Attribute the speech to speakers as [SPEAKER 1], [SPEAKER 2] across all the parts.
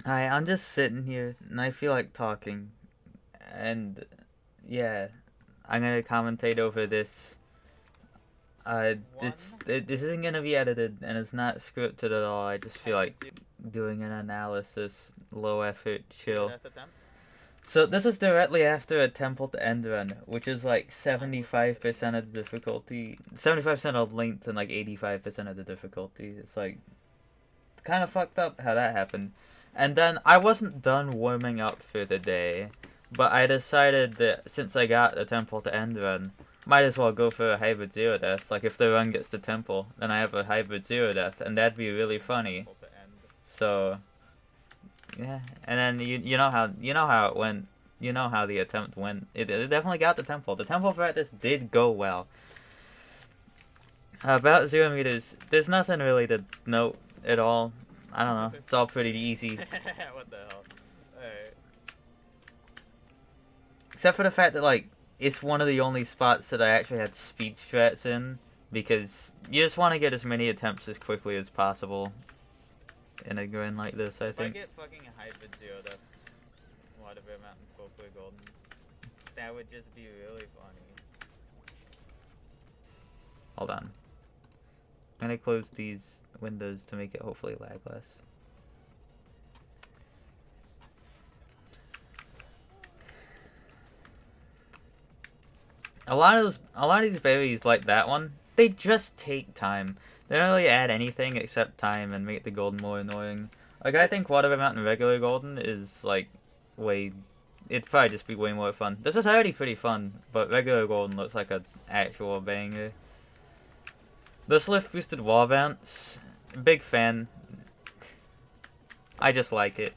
[SPEAKER 1] Hi, I'm just sitting here and I feel like talking. And yeah, I'm gonna commentate over this. This isn't gonna be edited and it's not scripted at all. I just feel like doing an analysis, low effort, chill. So this is directly after a temple to Enderman, which is like 75% of the difficulty, 75% of length and like 85% of the difficulty. It's like kind of fucked up how that happened. And then I wasn't done warming up for the day, but I decided that since I got the temple to end run, might as well go for a hybrid zero death. Like if the run gets the temple, then I have a hybrid zero death, and that'd be really funny. So yeah, and then you know how it went. You know how the attempt went. It definitely got the temple. The temple practice did go well. About 0 meters, there's nothing really to note at all. I don't know. It's all pretty easy.
[SPEAKER 2] What the hell? Alright.
[SPEAKER 1] Except for the fact that, like, it's one of the only spots that I actually had speed strats in. Because you just want to get as many attempts as quickly as possible in a grind like this, I think.
[SPEAKER 2] If I get fucking a hybrid zero death, whatever mountain Folklore Golden, that would just be really funny.
[SPEAKER 1] Hold on. I'm gonna close these windows to make it hopefully lag less. A lot of these berries like that one, they just take time. They don't really add anything except time and make the golden more annoying. Like I think Water Mountain regular golden is like it'd probably just be way more fun. This is already pretty fun, but regular golden looks like an actual banger. This lift boosted wall bounce, big fan. I just like it.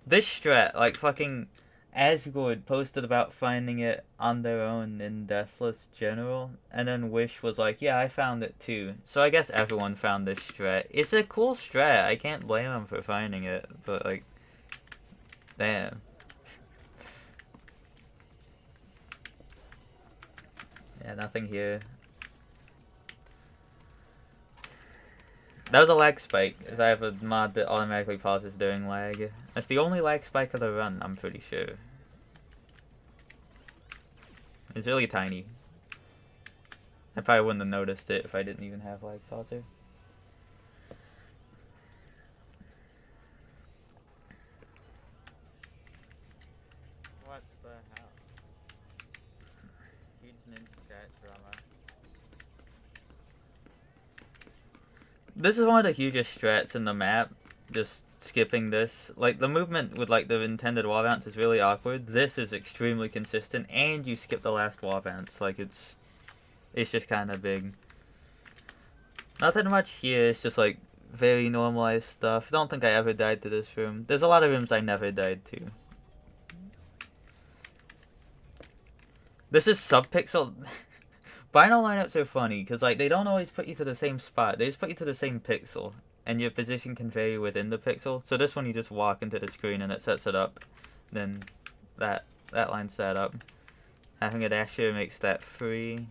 [SPEAKER 1] This strat, like fucking Asgore posted about finding it on their own in Deathless General, and then Wish was like, yeah, I found it too. So I guess everyone found this strat. It's a cool strat, I can't blame them for finding it, but like, damn. Yeah, nothing here. That was a lag spike, as I have a mod that automatically pauses during lag. That's the only lag spike of the run, I'm pretty sure. It's really tiny. I probably wouldn't have noticed it if I didn't even have lag pauser.
[SPEAKER 2] What the hell? Huge ninja chat drama.
[SPEAKER 1] This is one of the hugest strats in the map, just skipping this. Like, the movement with, like, the intended wall bounce is really awkward. This is extremely consistent, and you skip the last wall bounce. Like, it's just kind of big. Nothing much here, it's just, like, very normalized stuff. Don't think I ever died to this room. There's a lot of rooms I never died to. This is subpixel. Binary lineups are funny, because like they don't always put you to the same spot. They just put you to the same pixel, and your position can vary within the pixel. So this one you just walk into the screen and it sets it up. Then that lines that up. Having a dash here makes that free.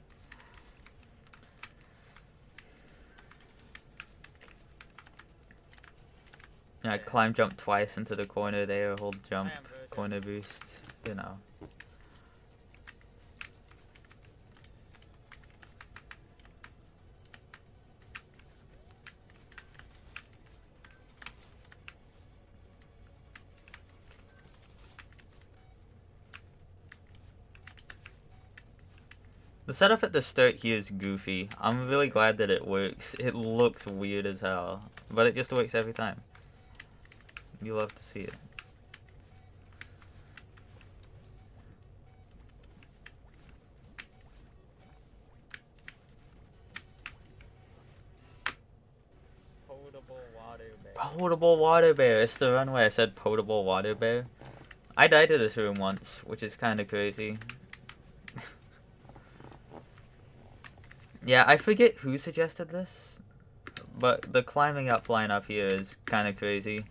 [SPEAKER 1] Yeah, climb jump twice into the corner there, hold jump, corner boost, you know. The setup at the start here is goofy. I'm really glad that it works. It looks weird as hell, but it just works every time. You love to see it.
[SPEAKER 2] Potable water bear.
[SPEAKER 1] Potable water bear. It's the run where I said potable water bear. I died to this room once, which is kind of crazy. Yeah, I forget who suggested this, but the climbing up line up here is kind of crazy.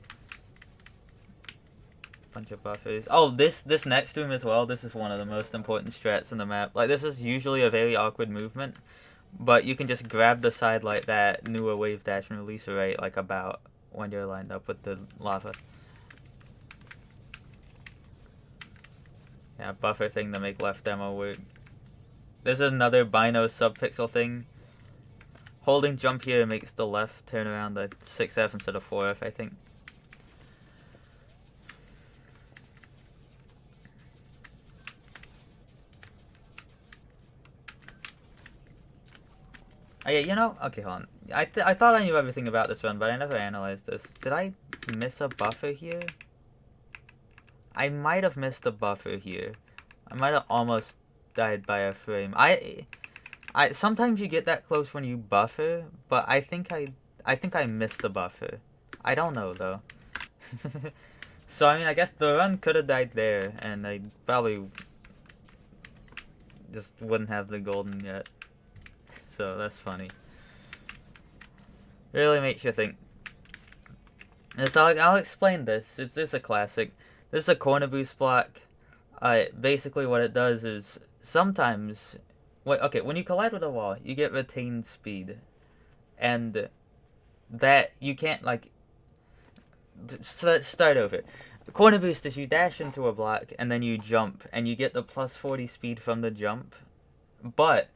[SPEAKER 1] Bunch of buffers. Oh, this next room as well. This is one of the most important strats in the map. Like, this is usually a very awkward movement, but you can just grab the side like that, newer wave dash and release rate like about when you're lined up with the lava. Yeah, buffer thing to make left demo work. There's another bino subpixel thing. Holding jump here makes the left turn around to 6F instead of 4F, I think. Oh, yeah, you know, okay, hold on. I thought I knew everything about this run, but I never analyzed this. Did I miss a buffer here? I might have missed a buffer here. I might have almost died by a frame. I sometimes you get that close when you buffer, but I think I missed the buffer. I don't know though. So I mean, I guess the run could have died there, and I probably just wouldn't have the golden yet. So that's funny. Really makes you think. And so I'll explain this. It's a classic. This is a corner boost block. Basically what it does is sometimes, when you collide with a wall, you get retained speed, and that you can't like. So let's start over. Corner boost is you dash into a block and then you jump, and you get the plus 40 speed from the jump, but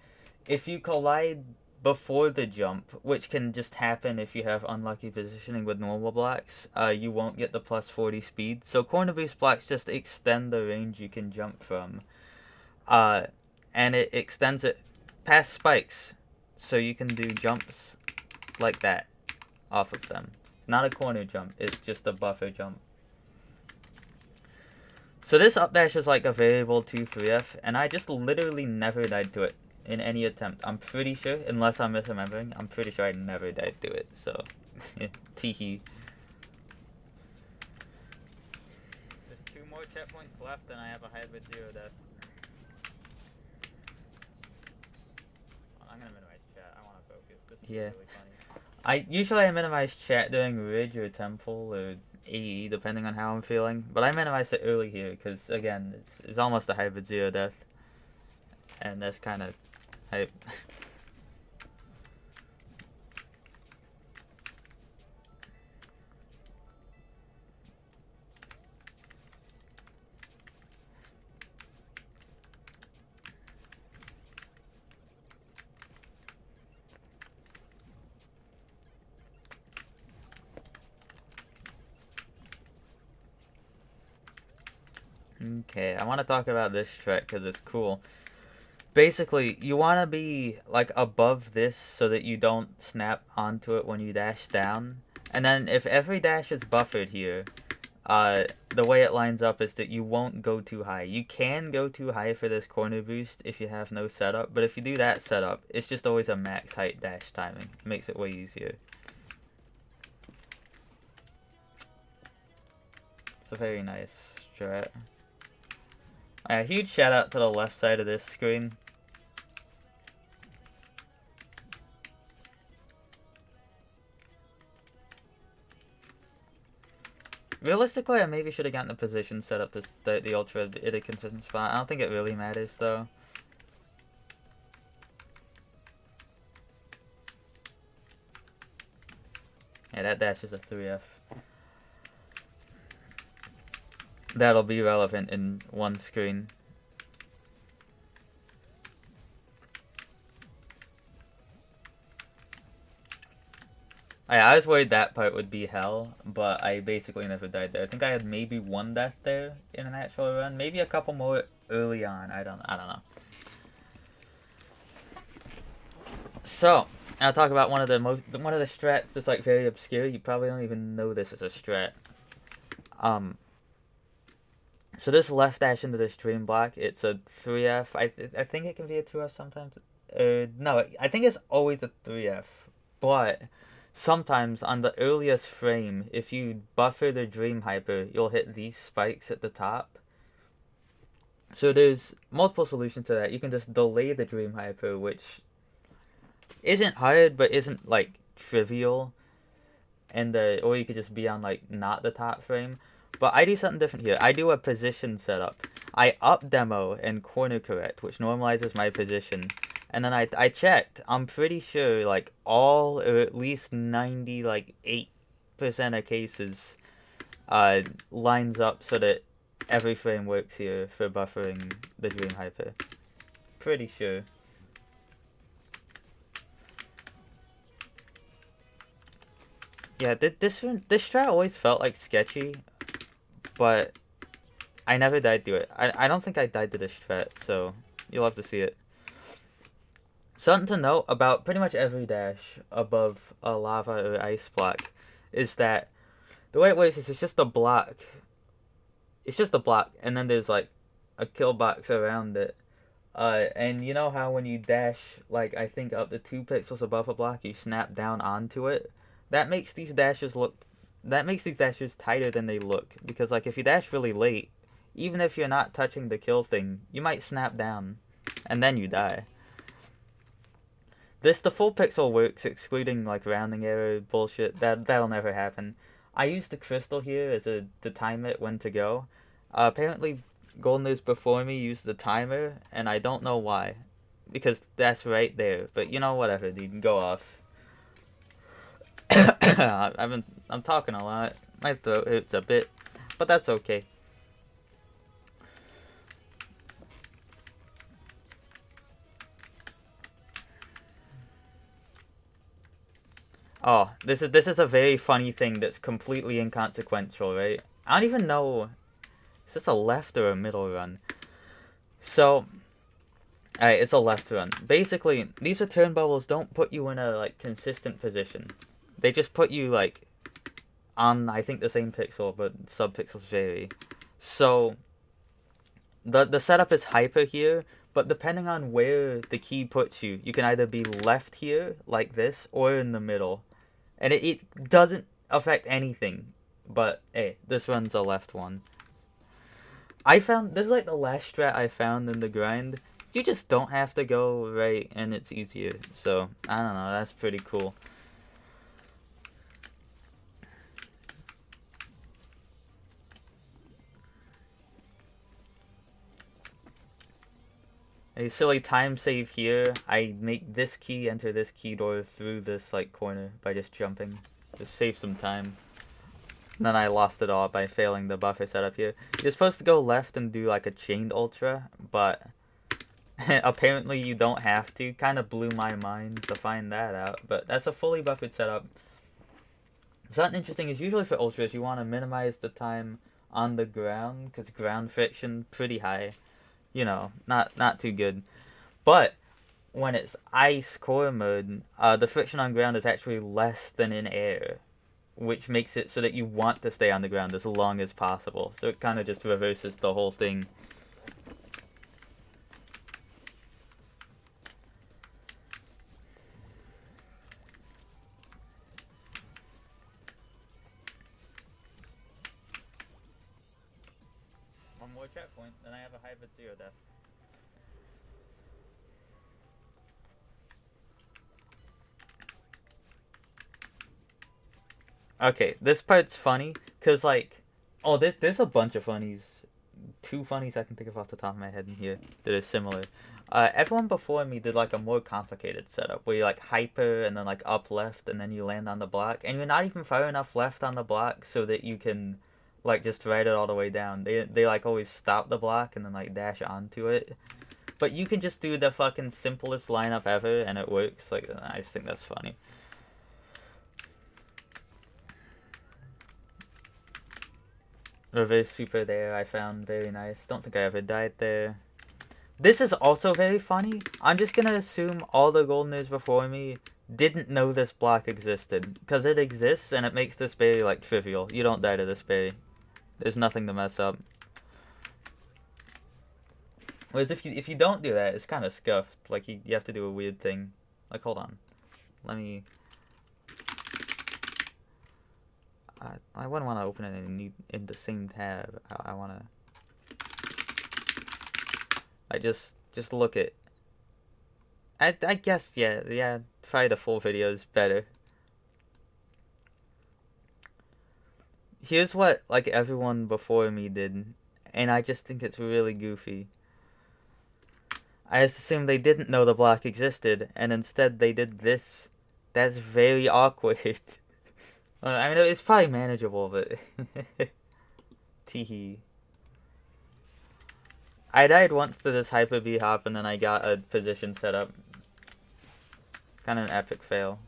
[SPEAKER 1] if you collide before the jump, which can just happen if you have unlucky positioning with normal blocks, you won't get the plus 40 speed. So corner boost blocks just extend the range you can jump from. And it extends it past spikes, so you can do jumps like that off of them. It's not a corner jump, it's just a buffer jump. So this up dash is like a variable 2-3F, and I just literally never died to it in any attempt. I'm pretty sure, unless I'm misremembering, I'm pretty sure I never died to it, so teehee.
[SPEAKER 2] There's 2 more checkpoints left and I have a hybrid 0 death. I'm gonna minimize chat, I wanna focus. This is really funny.
[SPEAKER 1] I usually minimize chat during Ridge or Temple or AE, depending on how I'm feeling, but I minimized it early here, because again, it's almost a hybrid 0 death. And that's kind of hype. Okay, I want to talk about this trick because it's cool. Basically, you want to be like above this so that you don't snap onto it when you dash down. And then if every dash is buffered here, the way it lines up is that you won't go too high. You can go too high for this corner boost if you have no setup, but if you do that setup, it's just always a max height dash timing. It makes it way easier. It's a very nice strat. A huge shout out to the left side of this screen. Realistically, I maybe should have gotten the position set up to start the ultra at a consistent spot. I don't think it really matters though. Yeah, that dash is a 3F. That'll be relevant in one screen. I was worried that part would be hell, but I basically never died there. I think I had maybe 1 death there in an actual run, maybe a couple more early on. I don't know. So I'll talk about one of the strats that's like very obscure. You probably don't even know this is a strat. So this left dash into this dream block, it's a 3F. I think it can be a 2F sometimes. No, I think it's always a 3F. But sometimes on the earliest frame, if you buffer the dream hyper, you'll hit these spikes at the top. So there's multiple solutions to that. You can just delay the dream hyper, which isn't hard, but isn't like trivial. And or you could just be on like not the top frame. But I do something different here. I do a position setup. I up demo and corner correct, which normalizes my position. And then I checked. I'm pretty sure like all, or at least 98 of cases lines up so that every frame works here for buffering the dream hyper. Pretty sure. Yeah, this strat always felt like sketchy, but I never died to it. I don't think I died to this strat, so you'll have to see it. Something to note about pretty much every dash above a lava or ice block is that the way it works is it's just a block. It's just a block, and then there's like a kill box around it. And you know how when you dash, like, I think up to 2 pixels above a block, you snap down onto it? That makes these dashes tighter than they look. Because, like, if you dash really late, even if you're not touching the kill thing, you might snap down, and then you die. The full pixel works, excluding, like, rounding error bullshit. That'll never happen. I used the crystal here to time it when to go. Apparently, Goldeners before me used the timer, and I don't know why. Because that's right there. But, you know, whatever, dude. Go off. I'm talking a lot. My throat hurts a bit. But that's okay. Oh, this is a very funny thing that's completely inconsequential, right? I don't even know... Is this a left or a middle run? So, alright, it's a left run. Basically, these return bubbles don't put you in a, like, consistent position. They just put you, like, on, I think, the same pixel, but subpixels vary. So, the setup is hyper here, but depending on where the key puts you, you can either be left here, like this, or in the middle. And it doesn't affect anything, but, hey, this run's a left one. I found, this is like the last strat I found in the grind. You just don't have to go right, and it's easier. So, I don't know, that's pretty cool. A silly time save here. I make this key enter this key door through this, like, corner by just jumping. Just save some time. And then I lost it all by failing the buffer setup here. You're supposed to go left and do like a chained ultra, but apparently you don't have to. Kind of blew my mind to find that out, but that's a fully buffered setup. Something interesting is usually for ultras you want to minimize the time on the ground, because ground friction pretty high. You know, not too good. But when it's ice core mode, the friction on ground is actually less than in air, which makes it so that you want to stay on the ground as long as possible. So it kind of just reverses the whole thing. One more checkpoint, then I have a hybrid 0 death. Okay, this part's funny, because, like, oh, there's a bunch of funnies. 2 funnies I can think of off the top of my head in here that are similar. Everyone before me did, like, a more complicated setup, where you, like, hyper, and then, like, up left, and then you land on the block, and you're not even far enough left on the block so that you can, like, just ride it all the way down. They like, always stop the block, and then, like, dash onto it. But you can just do the fucking simplest lineup ever, and it works. Like, I just think that's funny. Reverse super there I found very nice. Don't think I ever died there. This is also very funny. I'm just gonna assume all the goldeners before me didn't know this block existed. Because it exists and it makes this berry, like, trivial. You don't die to this berry. There's nothing to mess up. Whereas if you don't do that, it's kind of scuffed. Like, you have to do a weird thing. Like, hold on. Let me... I wouldn't want to open it in the same tab. I want to... just look at... I guess, yeah, probably the full video is better. Here's what, like, everyone before me did, and I just think it's really goofy. I just assumed they didn't know the block existed, and instead they did this. That's very awkward. I mean, it's probably manageable, but teehee. I died once to this hyper B hop, and then I got a position set up. Kind of an epic fail.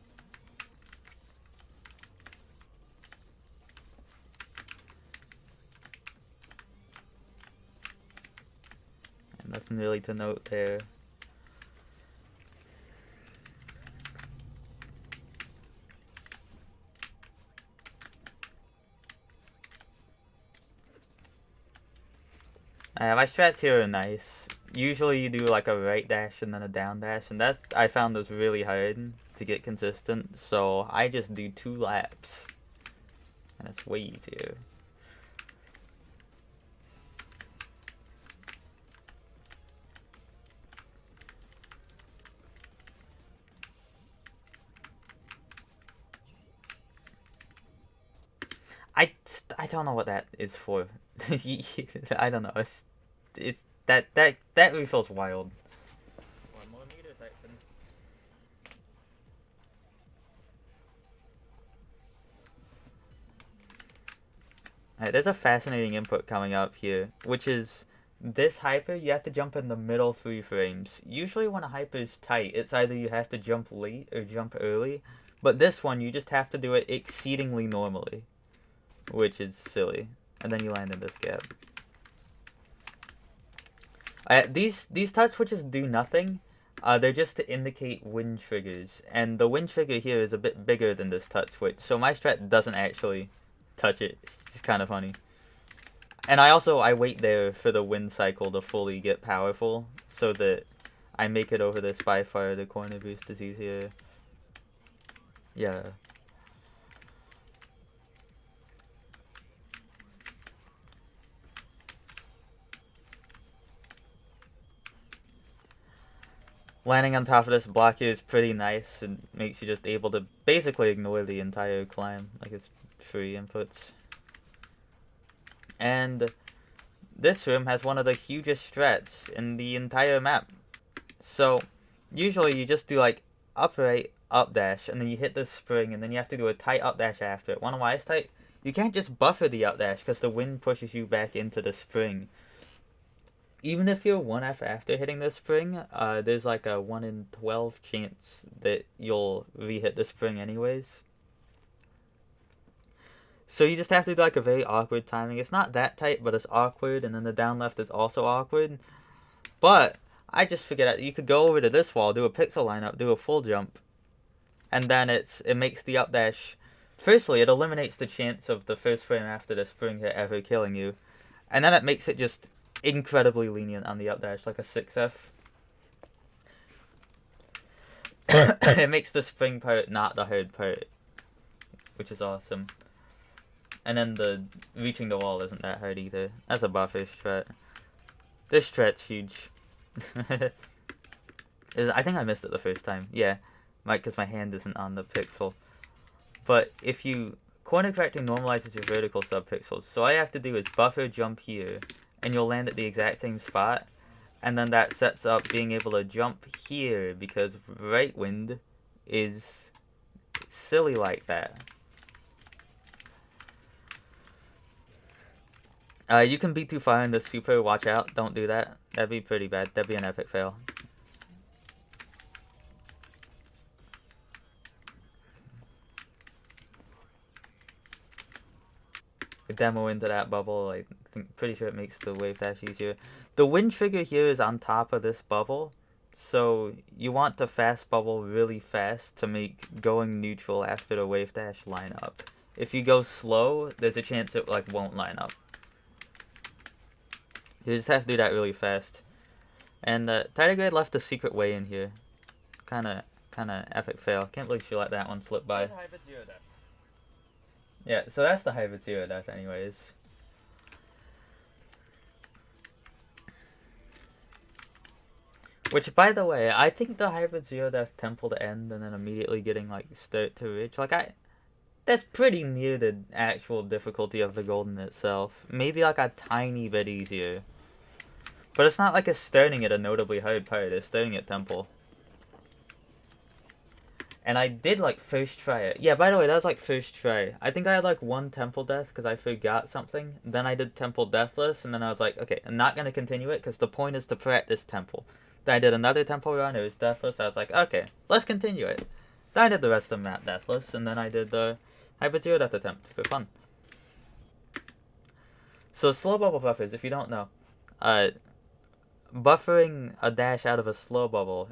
[SPEAKER 1] And nothing really to note there. My strats here are nice. Usually you do like a right dash and then a down dash, and that's, I found this really hard to get consistent, so I just do 2 laps. And it's way easier. I don't know what that is for. I don't know. It's that refill's wild.
[SPEAKER 2] 1 more meter type thing.
[SPEAKER 1] Alright, there's a fascinating input coming up here, which is this hyper, you have to jump in the middle 3 frames. Usually when a hyper is tight, it's either you have to jump late or jump early, but this one, you just have to do it exceedingly normally, which is silly. And then you land in this gap. These touch switches do nothing. They're just to indicate wind triggers, and the wind trigger here is a bit bigger than this touch switch, so my strat doesn't actually touch it. It's just kind of funny. And I wait there for the wind cycle to fully get powerful, so that I make it over this by far. The corner boost is easier. Yeah. Landing on top of this block here is pretty nice, and makes you just able to basically ignore the entire climb, like it's free inputs. And this room has one of the hugest strats in the entire map. So usually you just do like up right, up dash, and then you hit this spring, and then you have to do a tight up dash after it. Wanna know why it's tight? You can't just buffer the up dash because the wind pushes you back into the spring. Even if you're 1F after hitting the spring, there's like a 1 in 12 chance that you'll re-hit the spring anyways. So you just have to do like a very awkward timing. It's not that tight, but it's awkward, and then the down left is also awkward. But I just figured out you could go over to this wall, do a pixel lineup, do a full jump, and then it makes the up dash. Firstly, it eliminates the chance of the first frame after the spring hit ever killing you, and then it makes it just incredibly lenient on the up dash, like a 6F. It makes the spring part not the hard part, which is awesome. And then the reaching the wall isn't that hard either. That's a buffer strat. This strat's huge. I think I missed it the first time. Yeah, because my hand isn't on the pixel. But if you corner correcting normalizes your vertical subpixels, so all you have to do is buffer jump here, and you'll land at the exact same spot, and then that sets up being able to jump here because right wind is silly like that. You can be too far in the super, watch out, don't do that. That'd be pretty bad, that'd be an epic fail. Demo into that bubble, I think, pretty sure it makes the wave dash easier. The wind trigger here is on top of this bubble, so you want to fast bubble really fast to make going neutral after the wave dash line up. If you go slow, there's a chance it like won't line up. You just have to do that really fast. And Tardigrade left a secret way in here. Kinda epic fail. Can't believe she let that one slip by. Yeah, so that's the hybrid zero death anyways. Which, by the way, I think the hybrid zero death temple to end and then immediately getting like start to reach, like that's pretty near the actual difficulty of the golden itself. Maybe like a tiny bit easier. But it's not like it's starting at a notably hard part, it's starting at temple. And I did like first try it. Yeah, by the way, that was like first try. I think I had like one temple death because I forgot something. Then I did temple deathless, and then I was like, okay, I'm not gonna continue it because the point is to practice temple. Then I did another temple run. It was deathless. I was like, okay, let's continue it. Then I did the rest of the map deathless, and then I did the Hyper Zero Death attempt for fun. So slow bubble buffers, if you don't know, buffering a dash out of a slow bubble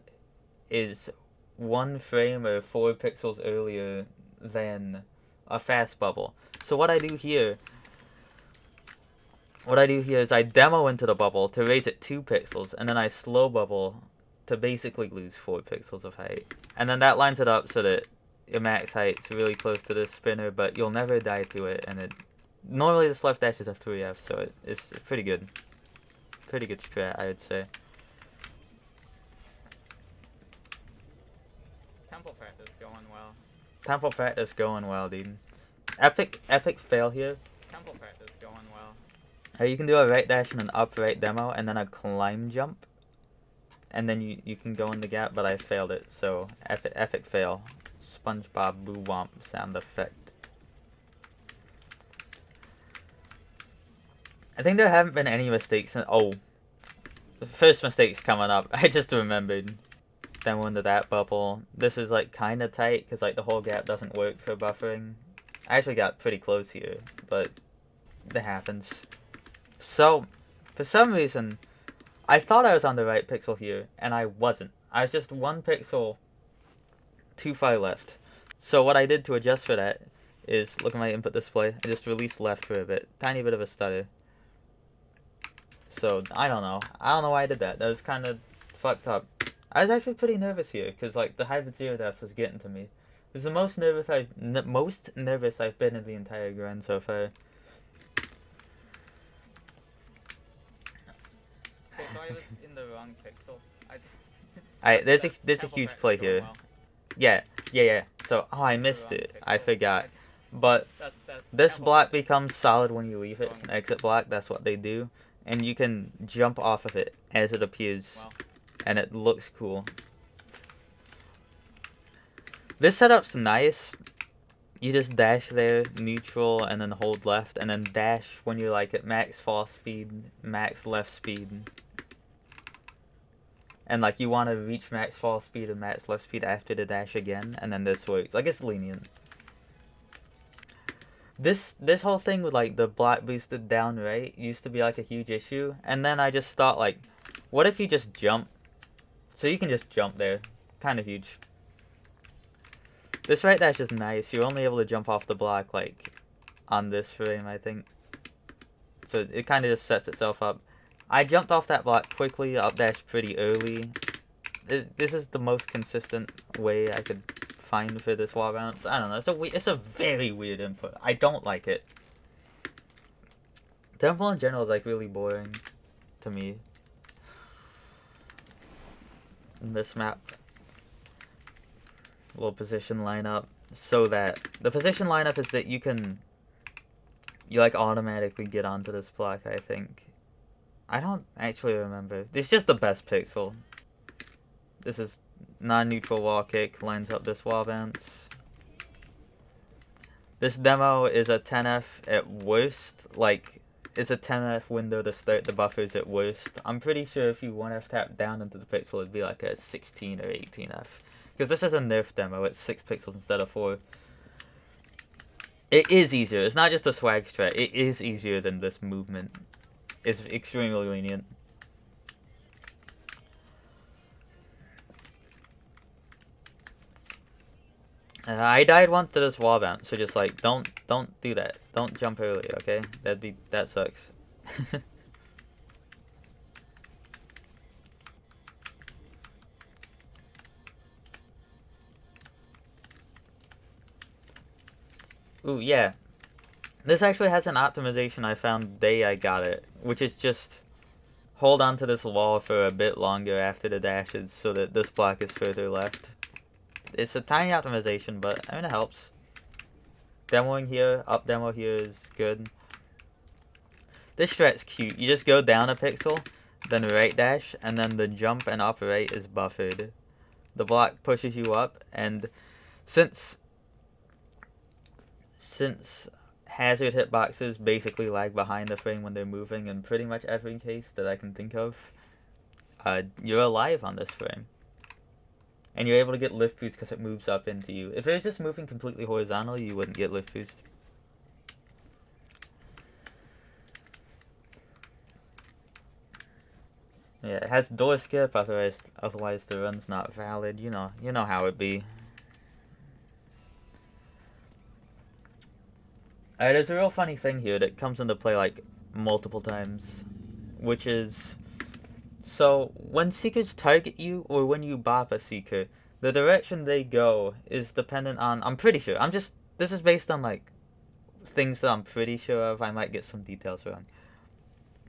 [SPEAKER 1] is 1 frame or 4 pixels earlier than a fast bubble. So what I do here is I demo into the bubble to raise it 2 pixels, and then I slow bubble to basically lose 4 pixels of height. And then that lines it up so that your max height's really close to this spinner, but you'll never die to it, and it normally this left dash is a 3F, so it's pretty good. Pretty good strat, I would say.
[SPEAKER 2] Temple practice going well.
[SPEAKER 1] Temple practice going well, dude. Epic fail here.
[SPEAKER 2] Temple practice going well.
[SPEAKER 1] You can do a right dash and an up right demo, and then a climb jump. And then you can go in the gap, but I failed it, so epic fail. SpongeBob Boo Womp sound effect. I think there haven't been any mistakes. Oh, the first mistake's coming up. I just remembered. Then we're into that bubble. This is like kind of tight because like the whole gap doesn't work for buffering. I actually got pretty close here, but that happens. So, for some reason, I thought I was on the right pixel here, and I wasn't. I was just 1 pixel too far left. So what I did to adjust for that is, look at my input display, I just released left for a bit. Tiny bit of a stutter. So, I don't know. I don't know why I did that. That was kind of fucked up. I was actually pretty nervous here, because like the Hyper Zero Death was getting to me. It was the most nervous I've been in the entire grind so far.
[SPEAKER 2] Okay, so I was in the wrong pixel.
[SPEAKER 1] Alright, there's a huge play here.
[SPEAKER 2] Well.
[SPEAKER 1] Yeah. So, I missed it. I forgot. But
[SPEAKER 2] That's
[SPEAKER 1] this block becomes solid when you leave it. It's an exit block. That's what they do. And you can jump off of it as it appears.
[SPEAKER 2] Well.
[SPEAKER 1] And it looks cool. This setup's nice. You just dash there, neutral, and then hold left. And then dash when you're like at max fall speed, max left speed. And like you want to reach max fall speed and max left speed after the dash again, and then this works. Like it's lenient. This whole thing with like the block boosted down right used to be like a huge issue, and then I just thought like, what if you just jump? So you can just jump there, kind of huge. This right dash is nice. You're only able to jump off the block like on this frame, I think. So it kind of just sets itself up. I jumped off that block quickly, up dash pretty early. This is the most consistent way I could find for this wall bounce. I don't know. It's a very weird input. I don't like it. Temple in general is like really boring to me. In this map. Little position lineup. So that the position lineup is that you like automatically get onto this block, I think. I don't actually remember. It's just the best pixel. This is non-neutral wall kick, lines up this wall bounce. This demo is a 10F at worst. Like, it's a 10F window to start the buffers at worst. I'm pretty sure if you 1F tap down into the pixel, it'd be like a 16 or 18F. Because this is a nerf demo, it's 6 pixels instead of 4. It is easier. It's not just a swag strat. It is easier than this movement. It's extremely lenient. I died once to this wall bounce, so just like don't do that. Don't jump early, okay? That sucks. Ooh, yeah. This actually has an optimization I found the day I got it, which is just hold on to this wall for a bit longer after the dashes so that this block is further left. It's a tiny optimization, but I mean it helps. Demoing here, up demo here is good. This strat's cute. You just go down a pixel, then right dash, and then the jump and up right is buffered. The block pushes you up, and Since hazard hitboxes basically lag behind the frame when they're moving in pretty much every case that I can think of, you're alive on this frame. And you're able to get lift boost because it moves up into you. If it was just moving completely horizontally, you wouldn't get lift boost. Yeah, it has door skip, otherwise the run's not valid. You know how it be. Alright, there's a real funny thing here that comes into play like multiple times, which is, so when seekers target you or when you bop a seeker, the direction they go is dependent on, I'm pretty sure, this is based on like things that I'm pretty sure of. I might get some details wrong,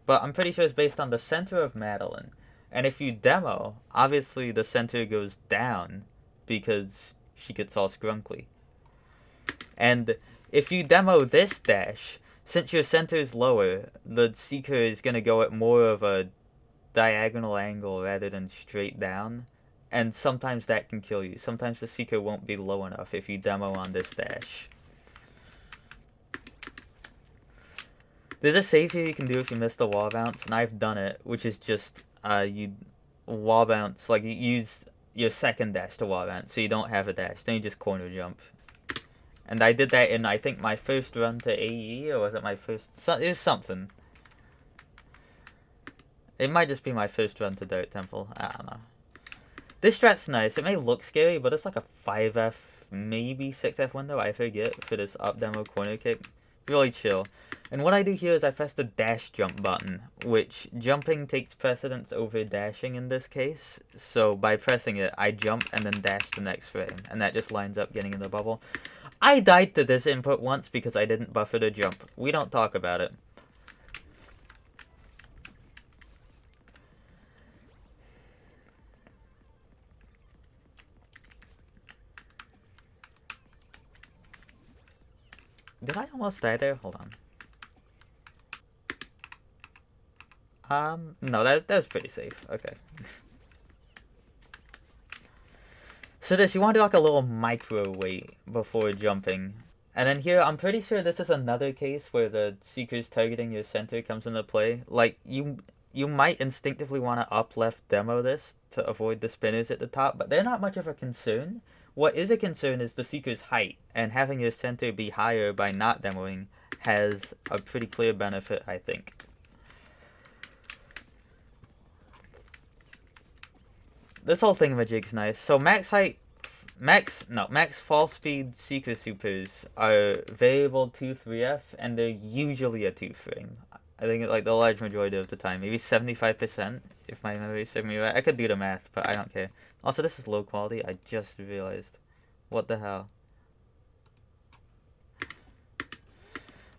[SPEAKER 1] but I'm pretty sure it's based on the center of Madeline. And if you demo, obviously the center goes down because she gets all scrunkly. And if you demo this dash, since your center is lower, the seeker is going to go at more of a diagonal angle rather than straight down. And sometimes that can kill you. Sometimes the seeker won't be low enough if you demo on this dash. There's a save here you can do if you miss the wall bounce, and I've done it, which is just, you wall bounce, like you use your second dash to wall bounce, so you don't have a dash, then you just corner jump. And I did that in, I think, my first run to AE, or was it my first, it was something. It might just be my first run to Dirt Temple, I don't know. This strat's nice, it may look scary, but it's like a 5F, maybe 6F window, I forget, for this up demo corner kick. Really chill. And what I do here is I press the dash jump button, which jumping takes precedence over dashing in this case. So by pressing it, I jump and then dash the next frame, and that just lines up getting in the bubble. I died to this input once because I didn't buffer the jump. We don't talk about it. Did I almost die there? Hold on. No, that was pretty safe. Okay. So you want to do like a little micro wait before jumping. And then here, I'm pretty sure this is another case where the seeker's targeting your center comes into play. Like, you might instinctively want to up left demo this to avoid the spinners at the top, but they're not much of a concern. What is a concern is the seeker's height, and having your center be higher by not demoing has a pretty clear benefit, I think. This whole thingamajig's nice. So max fall speed seeker supers are variable 2-3F, and they're usually a 2 frame. I think like the large majority of the time, maybe 75%, if my memory serves me right. I could do the math, but I don't care. Also, this is low quality, I just realized. What the hell?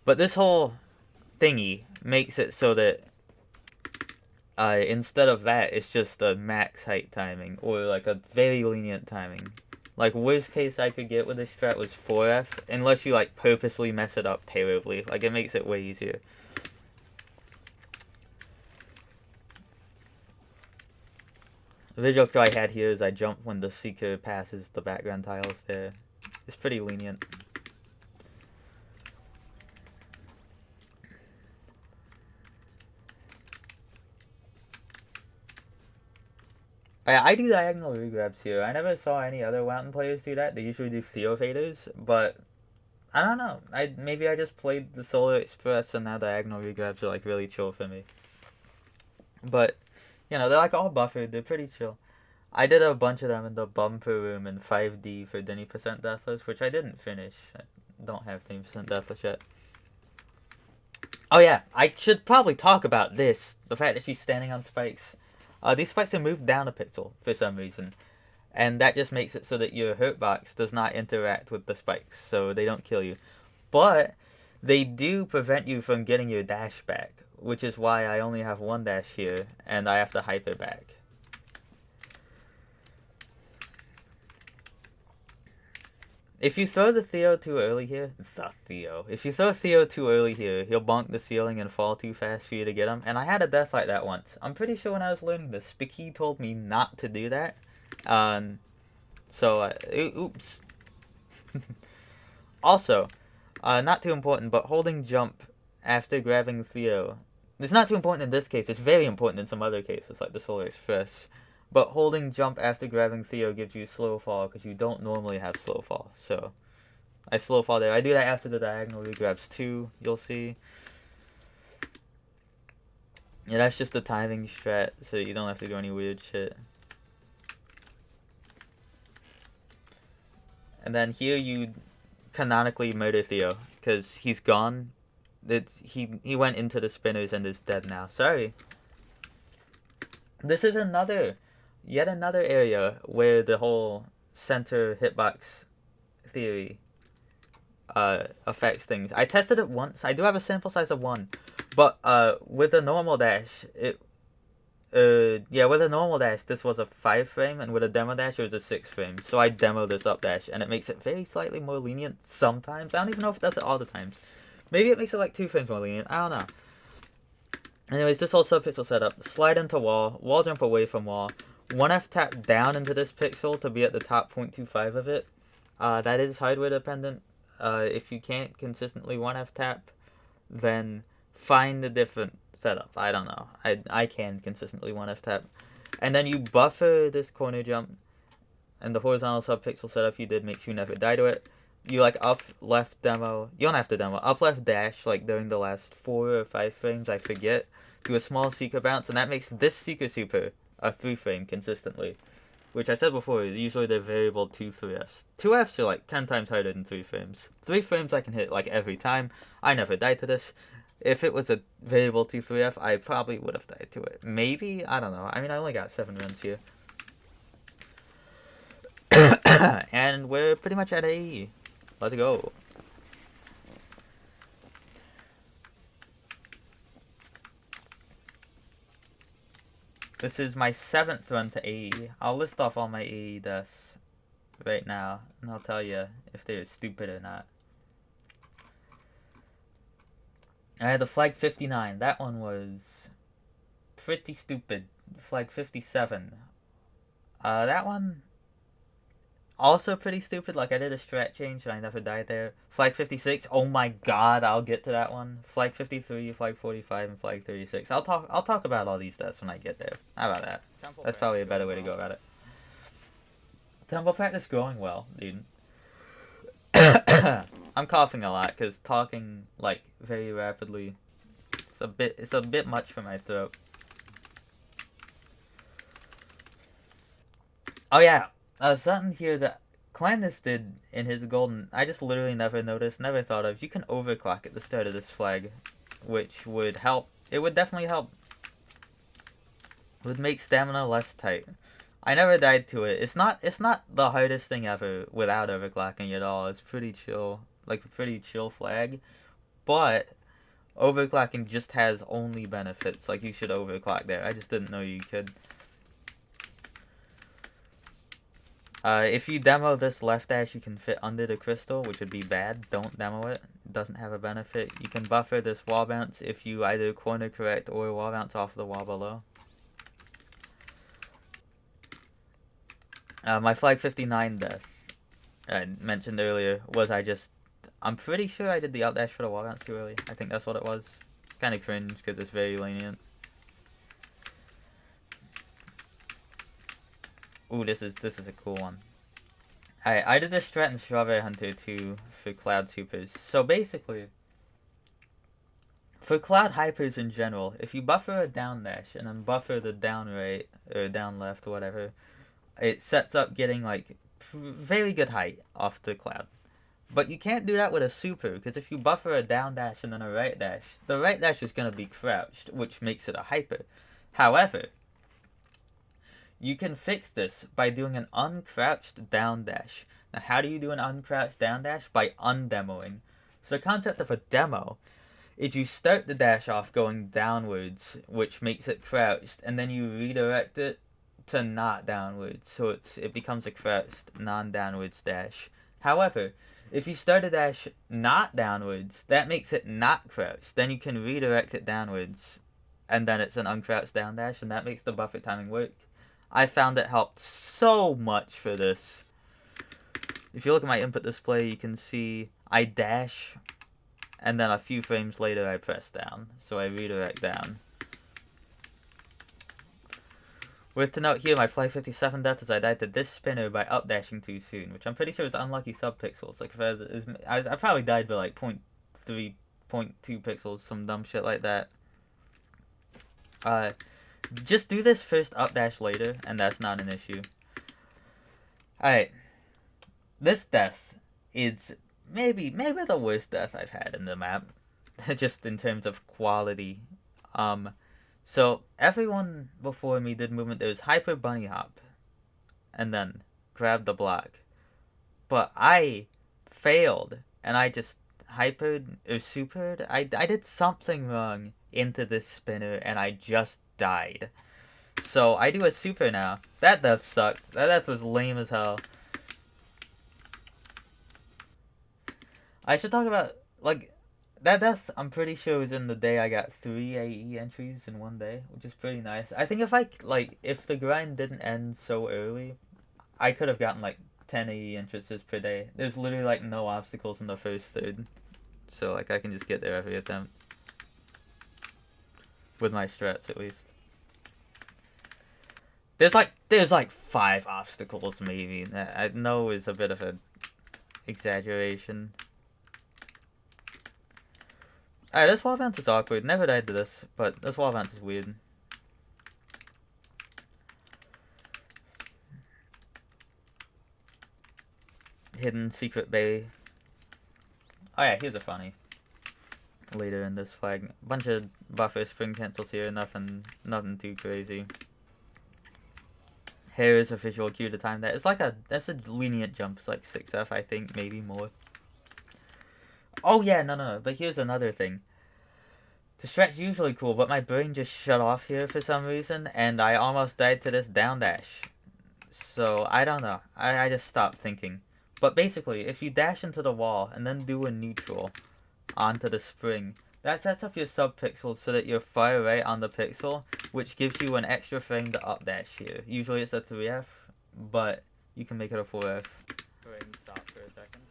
[SPEAKER 1] But this whole thingy makes it so that instead of that, it's just a max height timing, or like a very lenient timing. Like, worst case I could get with this strat was 4F, unless you like purposely mess it up terribly. Like, it makes it way easier. The visual cue I had here is I jump when the seeker passes the background tiles there. It's pretty lenient. I do diagonal regrabs here. I never saw any other Mountain players do that. They usually do Theo faders, but I don't know. Maybe I just played the Solar Express and now diagonal regrabs are like really chill for me. But, you know, they're like all buffered. They're pretty chill. I did a bunch of them in the bumper room in 5D for 20% deathless, which I didn't finish. I don't have 20% deathless yet. Oh yeah, I should probably talk about this. The fact that she's standing on spikes. These spikes are moved down a pixel for some reason. And that just makes it so that your hurt box does not interact with the spikes, so they don't kill you. But they do prevent you from getting your dash back, which is why I only have one dash here, and I have to hyper back. If you throw the Theo too early here, if you throw Theo too early here, he'll bonk the ceiling and fall too fast for you to get him. And I had a death like that once. I'm pretty sure when I was learning this, Spiky told me not to do that. Oops. Also, not too important, but holding jump after grabbing Theo. It's not too important in this case. It's very important in some other cases, like the Solar Express. But holding jump after grabbing Theo gives you slow fall because you don't normally have slow fall. So I slow fall there. I do that after the diagonal grabs 2, you'll see. Yeah, that's just the timing strat, so you don't have to do any weird shit. And then here you canonically murder Theo because he's gone. He went into the spinners and is dead now. Sorry. This is yet another area where the whole center hitbox theory affects things. I tested it once. I do have a sample size of 1, but with a normal dash, with a normal dash, this was a 5 frame, and with a demo dash, it was a 6 frame. So I demoed this up dash, and it makes it very slightly more lenient sometimes. I don't even know if it does it all the times. Maybe it makes it like 2 frames more lenient. I don't know. Anyways, this whole subpixel setup: slide into wall jump away from wall, 1F tap down into this pixel to be at the top 0.25 of it. That is hardware dependent. If you can't consistently 1F tap, then find a different setup. I don't know. I can consistently 1F tap. And then you buffer this corner jump, and the horizontal subpixel setup you did makes you never die to it. You like up left demo. You don't have to demo. Up left dash like during the last 4 or 5 frames, I forget. Do a small seeker bounce, and that makes this seeker super a 3 frame consistently. Which I said before, usually they're variable 2-3Fs. 2Fs are like 10 times harder than 3 frames. 3 frames I can hit like every time. I never died to this. If it was a variable 2-3F, I probably would have died to it. Maybe? I don't know. I mean, I only got 7 runs here. And we're pretty much at AE. Let's go. This is my 7th run to AE. I'll list off all my AE deaths right now, and I'll tell you if they're stupid or not. I had the flag 59. That one was pretty stupid. Flag 57. That one also pretty stupid. Like, I did a strat change and I never died there. Flag 56. Oh my god, I'll get to that one. Flag 53, flag 45, and flag 36. I'll talk about all these deaths when I get there. How about that? That's probably a better way to go about it. Tempo practice going well, dude. I'm coughing a lot because talking like very rapidly. It's a bit much for my throat. Oh yeah, something here that Clandis did in his golden, I just literally never noticed, never thought of. You can overclock at the start of this flag, which would help. It would definitely help. It would make stamina less tight. I never died to it. It's not the hardest thing ever without overclocking at all. It's pretty chill, like a pretty chill flag. But overclocking just has only benefits. Like, you should overclock there. I just didn't know you could. If you demo this left dash, you can fit under the crystal, which would be bad. Don't demo it. It doesn't have a benefit. You can buffer this wall bounce if you either corner correct or wall bounce off the wall below. My flag 59 death, I mentioned earlier, was I'm pretty sure I did the out dash for the wall bounce too early. I think that's what it was. Kind of cringe because it's very lenient. Ooh, this is a cool one. I did this strat in Strawberry Hunter too for Cloud Supers. So basically, for Cloud Hypers in general, if you buffer a down dash and then buffer the down right or down left or whatever, it sets up getting like very good height off the cloud. But you can't do that with a super, because if you buffer a down dash and then a right dash, the right dash is going to be crouched, which makes it a hyper. However, you can fix this by doing an uncrouched down dash. Now, how do you do an uncrouched down dash? By undemoing. So the concept of a demo is you start the dash off going downwards, which makes it crouched, and then you redirect it to not downwards, so it becomes a crouched non-downwards dash. However, if you start a dash not downwards, that makes it not crouched. Then you can redirect it downwards, and then it's an uncrouched down dash, and that makes the buffer timing work. I found it helped so much for this. if you look at my input display, you can see I dash, and then a few frames later I press down, so I redirect down. Worth to note here, my Flight 57 death is I died to this spinner by updashing too soon, which I'm pretty sure is unlucky subpixels. Like, if I probably died by like 0.3, 0.2 pixels, some dumb shit like that. Just do this first, updash later, and that's not an issue. Alright. This death is maybe the worst death I've had in the map. Just in terms of quality. So, everyone before me did movement. There was hyper bunny hop. And then grab the block. But I failed. And I just hypered or supered. I did something wrong into this spinner. And I just died. So, I do a super now. That death sucked. That death was lame as hell. I should talk about, like, that death, I'm pretty sure was in the day I got 3 AE entries in one day, which is pretty nice. I think if the grind didn't end so early, I could have gotten, like, 10 AE entrances per day. There's literally, like, no obstacles in the first third. So, like, I can just get there every attempt. With my strats, at least. There's, like, 5 obstacles, maybe. I know is a bit of an exaggeration. Alright, this wall bounce is awkward. Never died to this, but this wall bounce is weird. Hidden secret bay. Oh yeah, here's a funny. Later in this flag. Bunch of buffer spring cancels here, nothing too crazy. Here is a visual cue to time that. It's like that's a lenient jump, it's like 6F I think, maybe more. Oh yeah, no, but here's another thing. The stretch is usually cool, but my brain just shut off here for some reason, and I almost died to this down dash. So, I don't know. I just stopped thinking. But basically, if you dash into the wall, and then do a neutral onto the spring, that sets up your subpixels so that you're far right on the pixel, which gives you an extra frame to updash here. Usually it's a 3F, but you can make it a 4F.
[SPEAKER 2] Go ahead and stop for a second.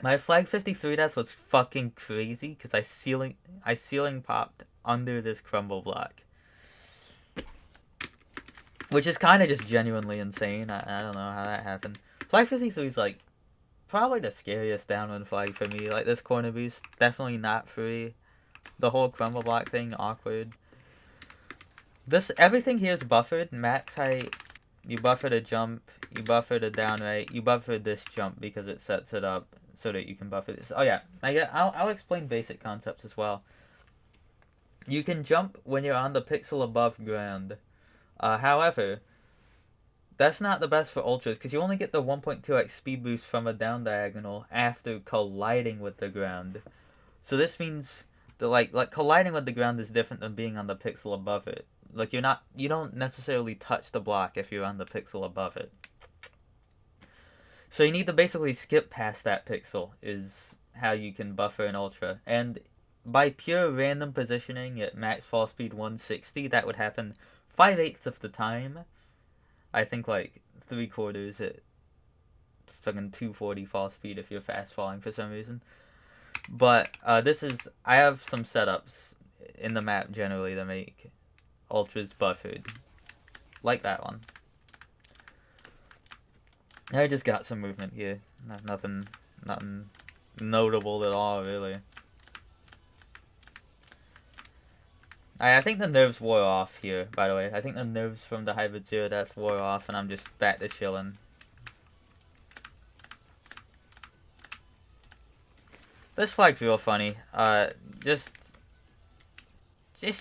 [SPEAKER 1] My flag 53 death was fucking crazy because I ceiling popped under this crumble block. Which is kind of just genuinely insane. I don't know how that happened. Flag 53 is like probably the scariest downwind flag for me. Like this corner boost, definitely not free. The whole crumble block thing, awkward. Everything here is buffered. Max height, you buffer the jump, you buffer the down right, you buffer this jump because it sets it up so that you can buffer this. Oh yeah, I'll explain basic concepts as well. You can jump when you're on the pixel above ground. However, that's not the best for ultras because you only get the 1.2x speed boost from a down diagonal after colliding with the ground. So this means that like colliding with the ground is different than being on the pixel above it. Like you don't necessarily touch the block if you're on the pixel above it. So you need to basically skip past that pixel is how you can buffer an ultra. And by pure random positioning at max fall speed 160, that would happen 5/8 of the time. I think like 3/4 at fucking 240 fall speed if you're fast falling for some reason. But I have some setups in the map generally to make ultras buffered. Like that one. I just got some movement here. Nothing notable at all, really. I think the nerves wore off here, by the way. I think the nerves from the hybrid 0 death wore off, and I'm just back to chilling. This flag's real funny. It's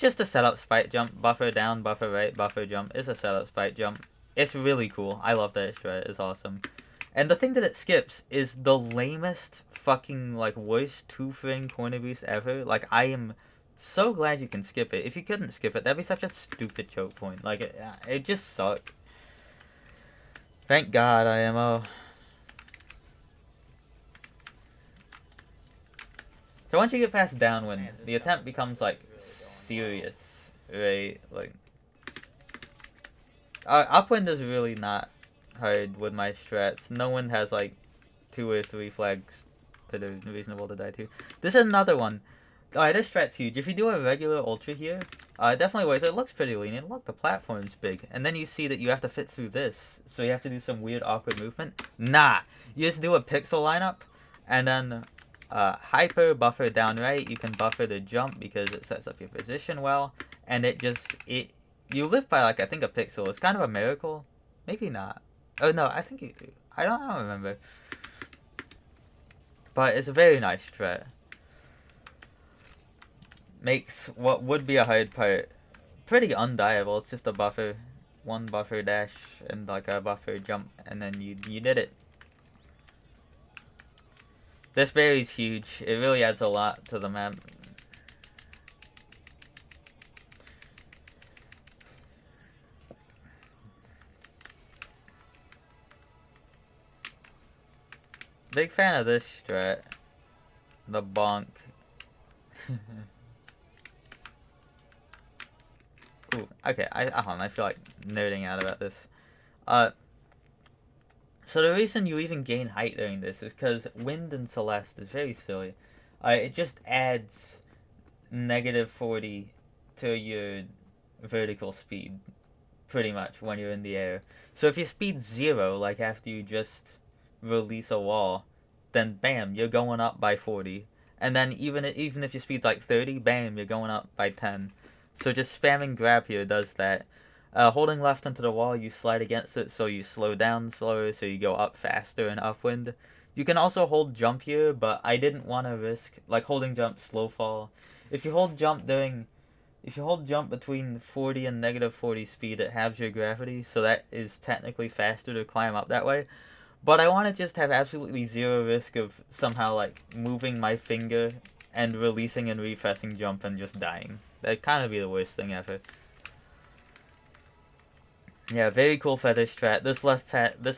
[SPEAKER 1] just a setup spike jump. Buffer down, buffer right, buffer jump. It's a setup spike jump. It's really cool. I love that shred. It's awesome. And the thing that it skips is the lamest fucking, like, worst 2-frame corner boost ever. Like, I am so glad you can skip it. If you couldn't skip it, that'd be such a stupid choke point. Like, it just sucked. Thank God, IMO. So once you get past downwind, the attempt becomes, like, serious, right? Like, upwind is really not hard with my strats. No one has like 2 or 3 flags that are reasonable to die to. This is another one. Alright, this strat's huge. If you do a regular ultra here, it definitely works. It looks pretty lenient. Look, the platform's big. And then you see that you have to fit through this. So you have to do some weird, awkward movement. Nah! You just do a pixel lineup, and then hyper buffer down right. You can buffer the jump because it sets up your position well. And you live by, like, I think a pixel. It's kind of a miracle. Maybe not. Oh, no, I think you do. I don't remember. But it's a very nice strat. Makes what would be a hard part pretty undiable. It's just a buffer, 1 buffer dash and like a buffer jump, and then you did it. This berry's huge. It really adds a lot to the map. Big fan of this strat. The bonk. Ooh, okay, I feel like nerding out about this. So the reason you even gain height during this is because Wind and Celeste is very silly. It just adds -40 to your vertical speed, pretty much, when you're in the air. So if your speed's 0, like after you just release a wall, then bam, you're going up by 40. And then even if your speed's like 30, bam, you're going up by 10. So just spamming grab here does that. Holding left onto the wall, you slide against it, so you slow down slower, so you go up faster in Upwind. You can also hold jump here, but I didn't want to risk, like, holding jump slow fall. If you hold jump between 40 and -40 speed, it halves your gravity, so that is technically faster to climb up that way. But I want to just have absolutely 0 risk of somehow, like, moving my finger and releasing and repressing jump and just dying. That'd kind of be the worst thing ever. Yeah, very cool feather strat. This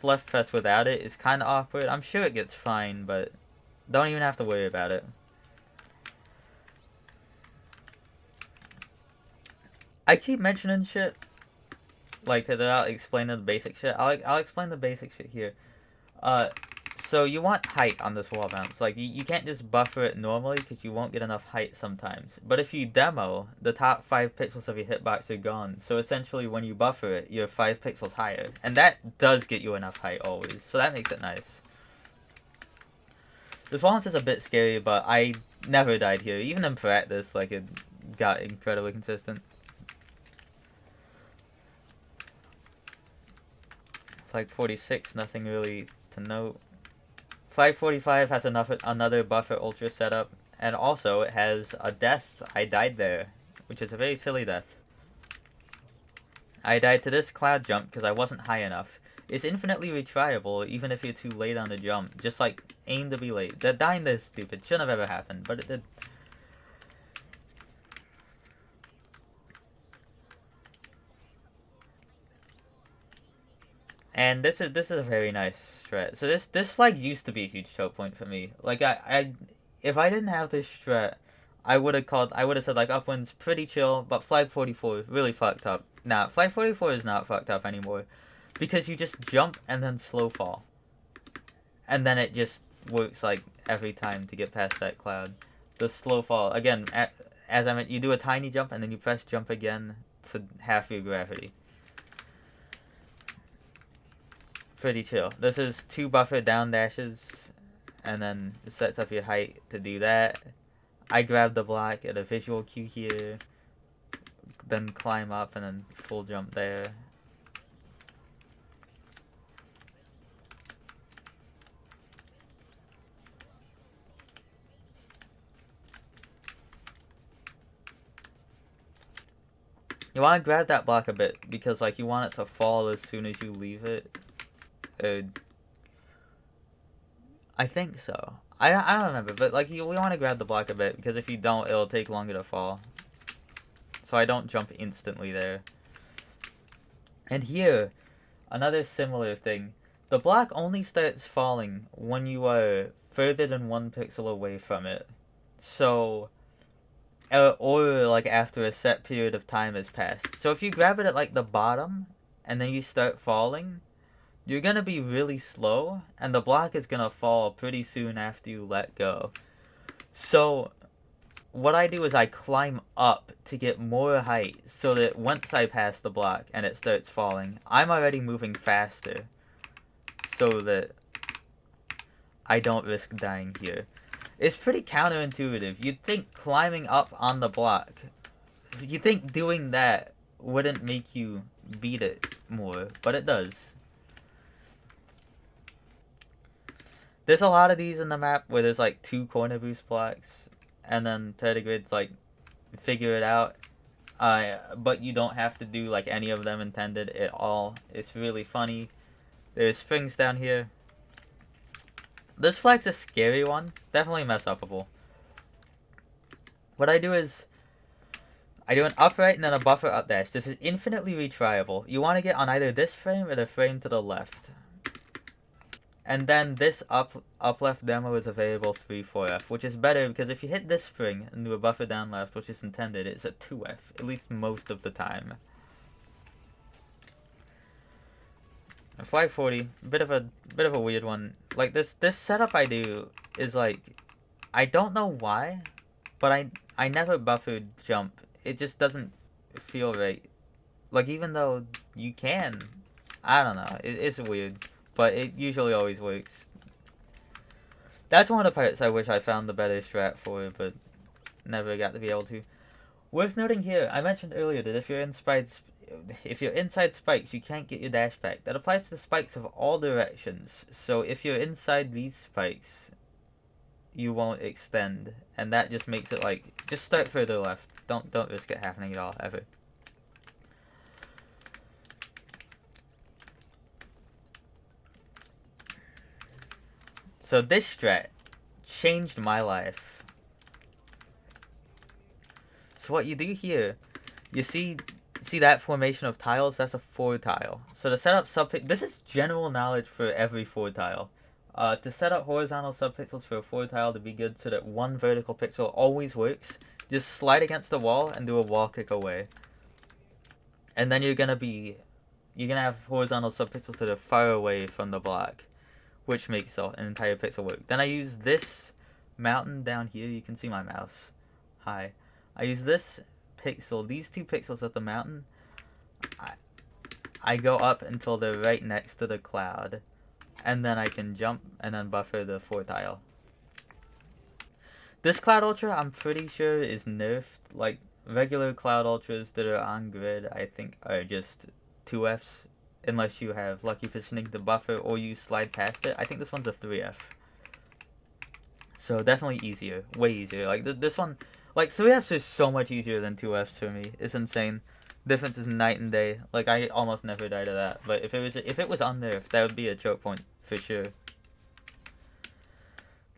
[SPEAKER 1] left press without it is kind of awkward. I'm sure it gets fine, but don't even have to worry about it. I keep mentioning shit, like, without explaining the basic shit. I'll explain the basic shit here. So you want height on this wall bounce. Like, you can't just buffer it normally because you won't get enough height sometimes. But if you demo, the top 5 pixels of your hitbox are gone. So essentially when you buffer it, you're 5 pixels higher. And that does get you enough height always. So that makes it nice. This wall bounce is a bit scary, but I never died here. Even in practice, like, it got incredibly consistent. Flag 46, nothing really to note. Flag 45 has another buffer ultra setup, and also it has a death. I died there, which is a very silly death. I died to this cloud jump because I wasn't high enough. It's infinitely retryable even if you're too late on the jump. Just like, aim to be late. That dying there is stupid. Shouldn't have ever happened, but it did. And this is a very nice strat. So this flag used to be a huge choke point for me. Like, if I didn't have this strat, I would have said, like, Upwind's pretty chill, but flag 44 really fucked up. Nah, flag 44 is not fucked up anymore, because you just jump and then slow fall, and then it just works like every time to get past that cloud. The slow fall again, as I meant, you do a tiny jump and then you press jump again to half your gravity. Pretty chill. This is 2 buffer down dashes, and then it sets up your height to do that. I grab the block at a visual cue here, then climb up and then full jump there. You want to grab that block a bit because, like, you want it to fall as soon as you leave it. I think so. I don't remember, but, like, we want to grab the block a bit because if you don't, it'll take longer to fall. So I don't jump instantly there. And here, another similar thing. The block only starts falling when you are further than 1 pixel away from it. So, or like after a set period of time has passed. So if you grab it at like the bottom and then you start falling, you're gonna be really slow, and the block is gonna fall pretty soon after you let go. So what I do is I climb up to get more height so that once I pass the block and it starts falling, I'm already moving faster so that I don't risk dying here. It's pretty counterintuitive. You'd think climbing up on the block, you'd think doing that wouldn't make you beat it more, but it does. There's a lot of these in the map where there's like 2 corner boost blocks, and then Tardigrade's like, figure it out. But you don't have to do like any of them intended at all. It's really funny. There's springs down here. This flag's a scary one. Definitely mess upable. What I do is, I do an upright and then a buffer up dash. This is infinitely retryable. You want to get on either this frame or the frame to the left. And then this up left demo is a variable 3-4F, which is better because if you hit this spring and do a buffer down left, which is intended, it's a 2F, at least most of the time. And flag 40, bit of a weird one. Like this setup I do is like, I don't know why, but I never buffered jump. It just doesn't feel right. Like even though you can, I don't know, it's weird. But it usually always works. That's one of the parts I wish I found the better strat for, but never got to be able to. Worth noting here, I mentioned earlier that if you're inside spikes, you can't get your dash back. That applies to the spikes of all directions. So if you're inside these spikes, you won't extend, and that just makes it like, just start further left. Don't risk it happening at all, ever. So this strat changed my life. So what you do here, you see that formation of tiles? That's a 4 tile. So to set up subpixels, this is general knowledge for every 4 tile. To set up horizontal subpixels for a 4 tile to be good so that 1 vertical pixel always works, just slide against the wall and do a wall kick away. And then you're gonna have horizontal subpixels that are far away from the block, which makes an entire pixel work. Then I use this mountain down here. You can see my mouse. Hi. I use this pixel, these 2 pixels at the mountain. I go up until they're right next to the cloud. And then I can jump and then buffer the 4 tile. This Cloud Ultra, I'm pretty sure, is nerfed. Like, regular Cloud Ultras that are on grid, I think, are just 2Fs. Unless you have lucky positioning to buffer or you slide past it. I think this one's a 3F. So definitely easier. Way easier. Like this one, like 3Fs are so much easier than 2Fs for me. It's insane. Difference is night and day. Like I almost never die to that. But if it was unnerfed, that would be a choke point for sure. At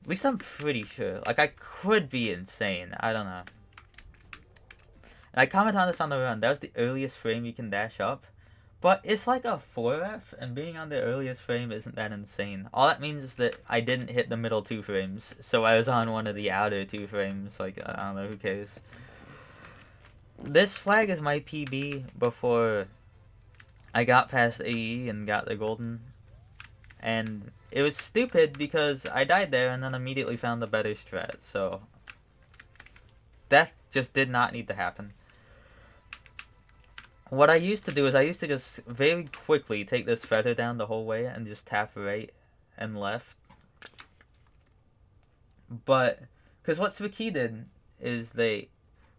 [SPEAKER 1] least I'm pretty sure. Like I could be insane. I don't know. And I comment on this on the run. That was the earliest frame you can dash up. But it's like a 4F, and being on the earliest frame isn't that insane. All that means is that I didn't hit the middle 2 frames, so I was on one of the outer 2 frames. Like, I don't know, who cares. This flag is my PB before I got past AE and got the golden. And it was stupid because I died there and then immediately found the better strat, so that just did not need to happen. What I used to do is I used to just very quickly take this feather down the whole way and just tap right and left. But, because what Swiki did is they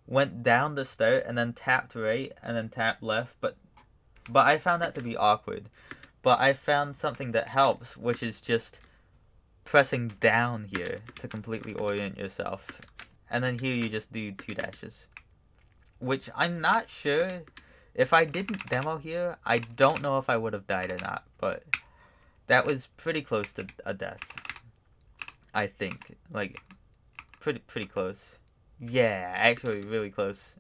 [SPEAKER 1] went down the start and then tapped right and then tapped left, but I found that to be awkward. But I found something that helps, which is just pressing down here to completely orient yourself. And then here you just do 2 dashes. Which I'm not sure. If I didn't demo here, I don't know if I would have died or not, but that was pretty close to a death. I think. Like, pretty close. Yeah, actually really close.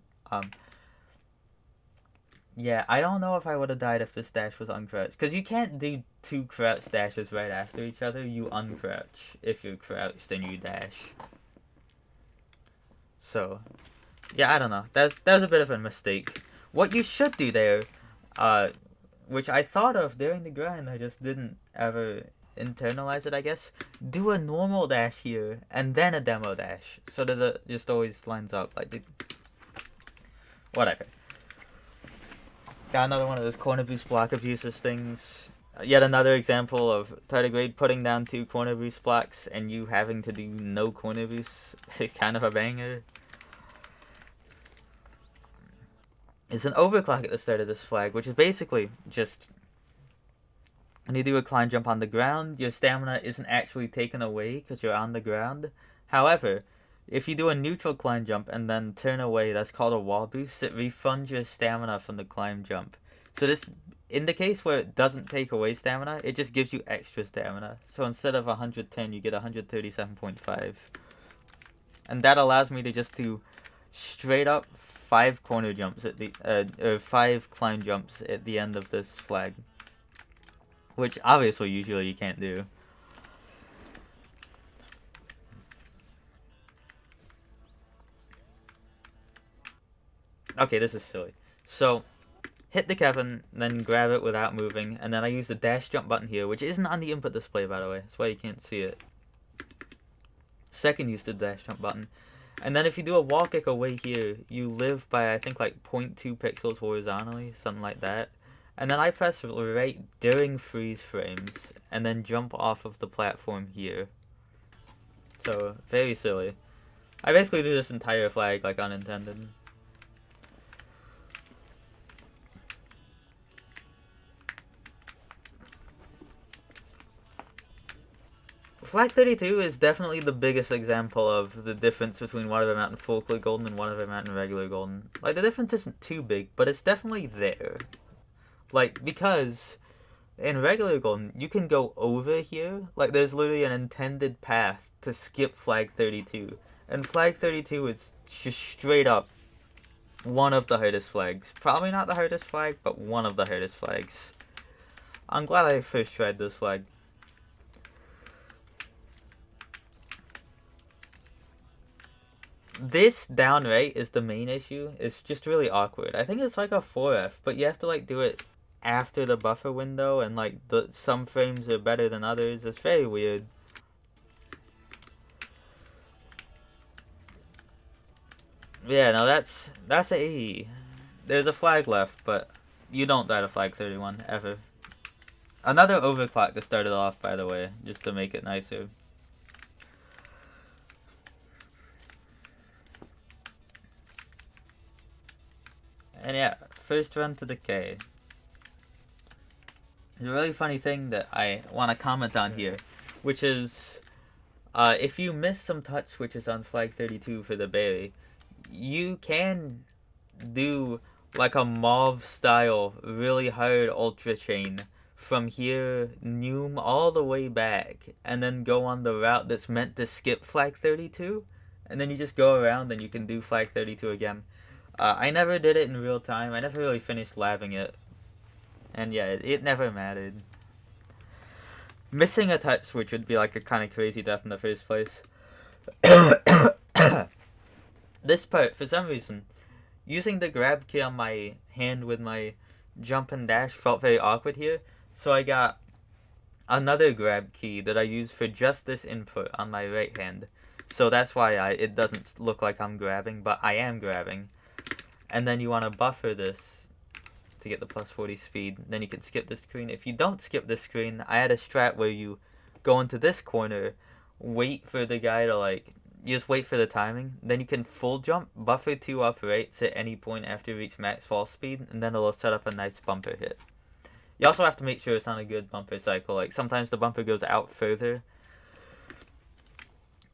[SPEAKER 1] Yeah, I don't know if I would have died if this dash was uncrouched. Because you can't do 2 crouch dashes right after each other. You uncrouch if you're crouched and you dash. So, yeah, I don't know. That was a bit of a mistake. What you should do there, which I thought of during the grind, I just didn't ever internalize it, I guess. Do a normal dash here, and then a demo dash, so that it just always lines up. Like, whatever. Got another one of those corner boost block abuses things. Yet another example of tardigrade putting down 2 corner boost blocks and you having to do no corner boosts. Kind of a banger. It's an overclock at the start of this flag, which is basically just when you do a climb jump on the ground, your stamina isn't actually taken away because you're on the ground. However, if you do a neutral climb jump and then turn away, that's called a wall boost. It refunds your stamina from the climb jump. So this, in the case where it doesn't take away stamina, it just gives you extra stamina. So instead of 110, you get 137.5. And that allows me to just do straight up 5 corner jumps at the 5 climb jumps at the end of this flag, which obviously usually you can't do. Okay, this is silly. So hit the Kevin, then grab it without moving, and then I use the dash jump button here, which isn't on the input display, by the way. That's why you can't see it. Second, use the dash jump button. And then if you do a wall kick away here, you live by, I think, like 0.2 pixels horizontally, something like that. And then I press right during freeze frames, and then jump off of the platform here. So, very silly. I basically do this entire flag, like, unintended. Flag 32 is definitely the biggest example of the difference between Whatever Mountain Folklore Golden and Whatever Mountain Regular Golden. Like, the difference isn't too big, but it's definitely there. Like, because in Regular Golden, you can go over here. Like, there's literally an intended path to skip Flag 32. And Flag 32 is just straight up one of the hardest flags. Probably not the hardest flag, but one of the hardest flags. I'm glad I first tried this flag. This down right is the main issue. It's just really awkward. I think it's like a 4F, but you have to like do it after the buffer window, and like some frames are better than others. It's very weird. Yeah, no, that's a E. There's a flag left, but you don't die to flag 31 ever. Another overclock to start it off, by the way, just to make it nicer. And yeah, first run to the K. There's a really funny thing that I want to comment on here, which is, if you miss some touch switches on flag 32 for the berry, you can do like a mauve style, really hard ultra chain from here, Noom, all the way back, and then go on the route that's meant to skip flag 32, and then you just go around and you can do flag 32 again. I never did it in real time. I never really finished labbing it. And yeah, it never mattered. Missing a touch switch would be like a kind of crazy death in the first place. This part, for some reason, using the grab key on my hand with my jump and dash felt very awkward here. So I got another grab key that I use for just this input on my right hand. So that's why it doesn't look like I'm grabbing, but I am grabbing. And then you want to buffer this to get the plus 40 speed. Then you can skip this screen. If you don't skip this screen, I had a strat where you go into this corner, wait for the guy to like, you just wait for the timing. Then you can full jump, buffer 2 up rights at any point after you reach max fall speed, and then it'll set up a nice bumper hit. You also have to make sure it's on a good bumper cycle. Like, sometimes the bumper goes out further.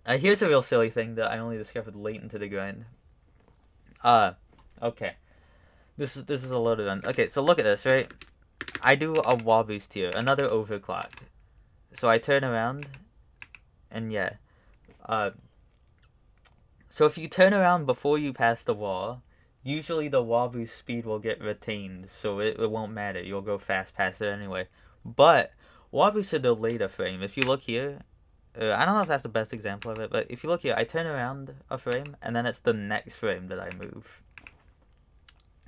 [SPEAKER 1] Here's a real silly thing that I only discovered late into the grind. Okay. This is a loaded one. Okay, so look at this, right? I do a wall boost here, another overclock. So I turn around, and yeah. So if you turn around before you pass the wall, usually the wall boost speed will get retained, so it won't matter. You'll go fast past it anyway. But wall boosts are delayed a frame. If you look here, I don't know if that's the best example of it, but if you look here, I turn around a frame, and then it's the next frame that I move.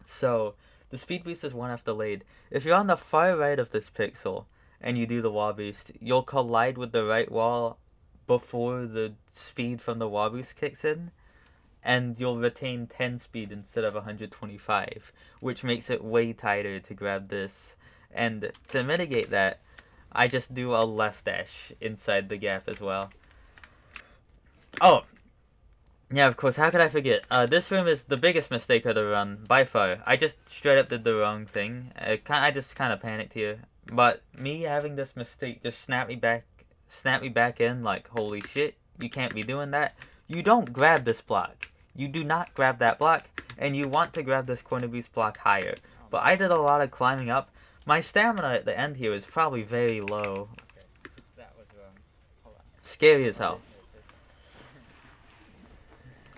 [SPEAKER 1] So the speed boost is one half delayed. If you're on the far right of this pixel and you do the wall boost, you'll collide with the right wall before the speed from the wall boost kicks in, and you'll retain 10 speed instead of 125, which makes it way tighter to grab this. And to mitigate that, I just do a left dash inside the gap as well. Oh, yeah, of course, how could I forget? This room is the biggest mistake of the run, by far. I just straight up did the wrong thing. I just kind of panicked here. But me having this mistake just snapped me back in like, holy shit, you can't be doing that. You don't grab this block. You do not grab that block, and you want to grab this corner boost block higher. But I did a lot of climbing up. My stamina at the end here is probably very low.
[SPEAKER 2] Okay. That was wrong. Hold on.
[SPEAKER 1] Scary as hell.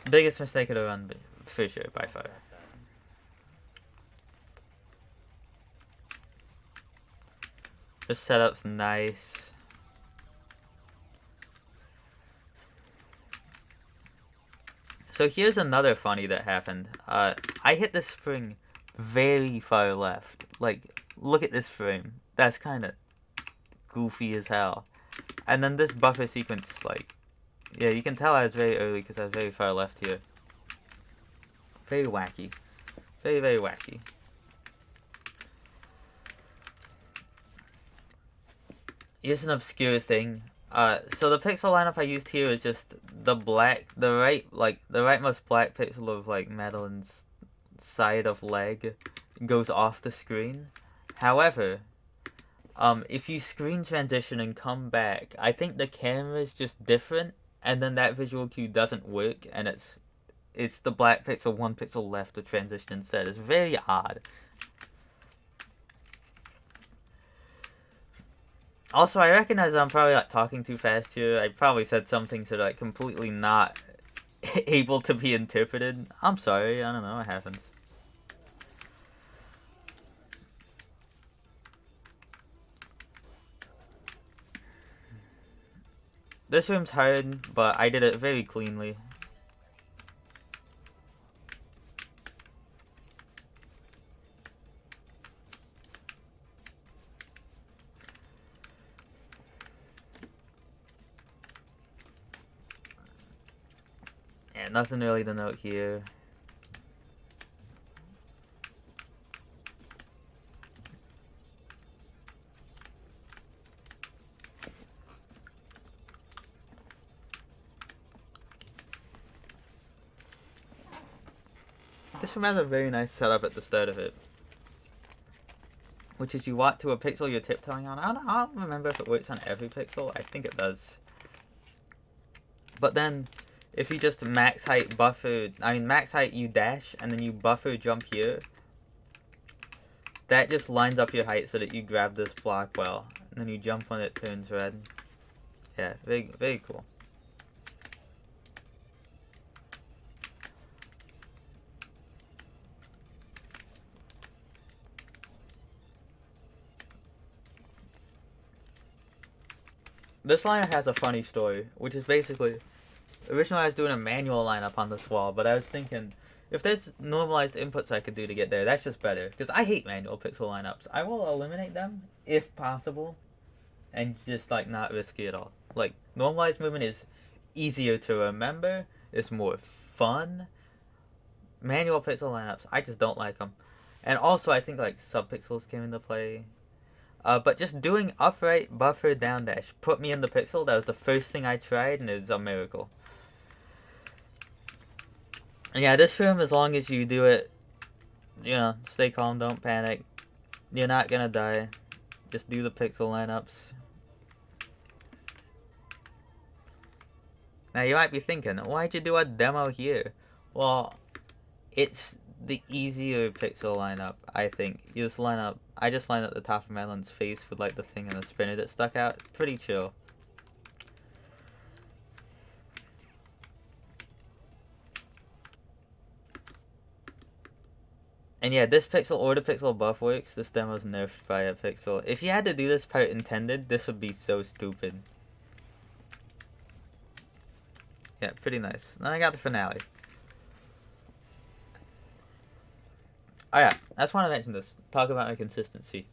[SPEAKER 1] Biggest mistake of the run, for sure, by far. This setup's nice. So here's another funny that happened. I hit the spring very far left. Like, look at this frame. That's kind of goofy as hell. And then this buffer sequence, like, yeah, you can tell I was very early because I was very far left here. Very wacky. Very, very wacky. Here's an obscure thing. So the pixel lineup I used here is just the rightmost black pixel of like Madeline's side of leg goes off the screen. However, if you screen transition and come back, I think the camera is just different, and then that visual cue doesn't work, and it's the black pixel 1 pixel left of transition instead. It's very odd. Also, I recognize I'm probably like talking too fast here. I probably said some things that are like completely not able to be interpreted. I'm sorry, I don't know, it happens. This room's hard, but I did it very cleanly. Yeah, nothing really to note here. This room has a very nice setup at the start of it, which is you walk to a pixel you're tiptoeing on. I don't remember if it works on every pixel. I think it does. But then, if you just max height you dash, and then you buffer jump here, that just lines up your height so that you grab this block well. And then you jump when it turns red. Yeah, very, very cool. This lineup has a funny story, which is basically, originally I was doing a manual lineup on this wall, but I was thinking, if there's normalized inputs I could do to get there, that's just better. Because I hate manual pixel lineups. I will eliminate them, if possible, and just, like, not risky at all. Like, normalized movement is easier to remember, it's more fun. Manual pixel lineups, I just don't like them. And also, I think, like, subpixels came into play. But just doing upright buffer down dash put me in the pixel. That was the first thing I tried, and it was a miracle. And yeah, this room, as long as you do it, you know, stay calm, don't panic. You're not gonna die. Just do the pixel lineups. Now you might be thinking, why'd you do a demo here? Well, it's the easier pixel lineup, I think. I just line up the top of Madeline's face with like the thing and the spinner that stuck out. Pretty chill. And yeah, this pixel or the pixel above works. This demo's nerfed by a pixel. If you had to do this part intended, this would be so stupid. Yeah, pretty nice. Then I got the finale. Oh yeah, I just want to mention this. Talk about my consistency.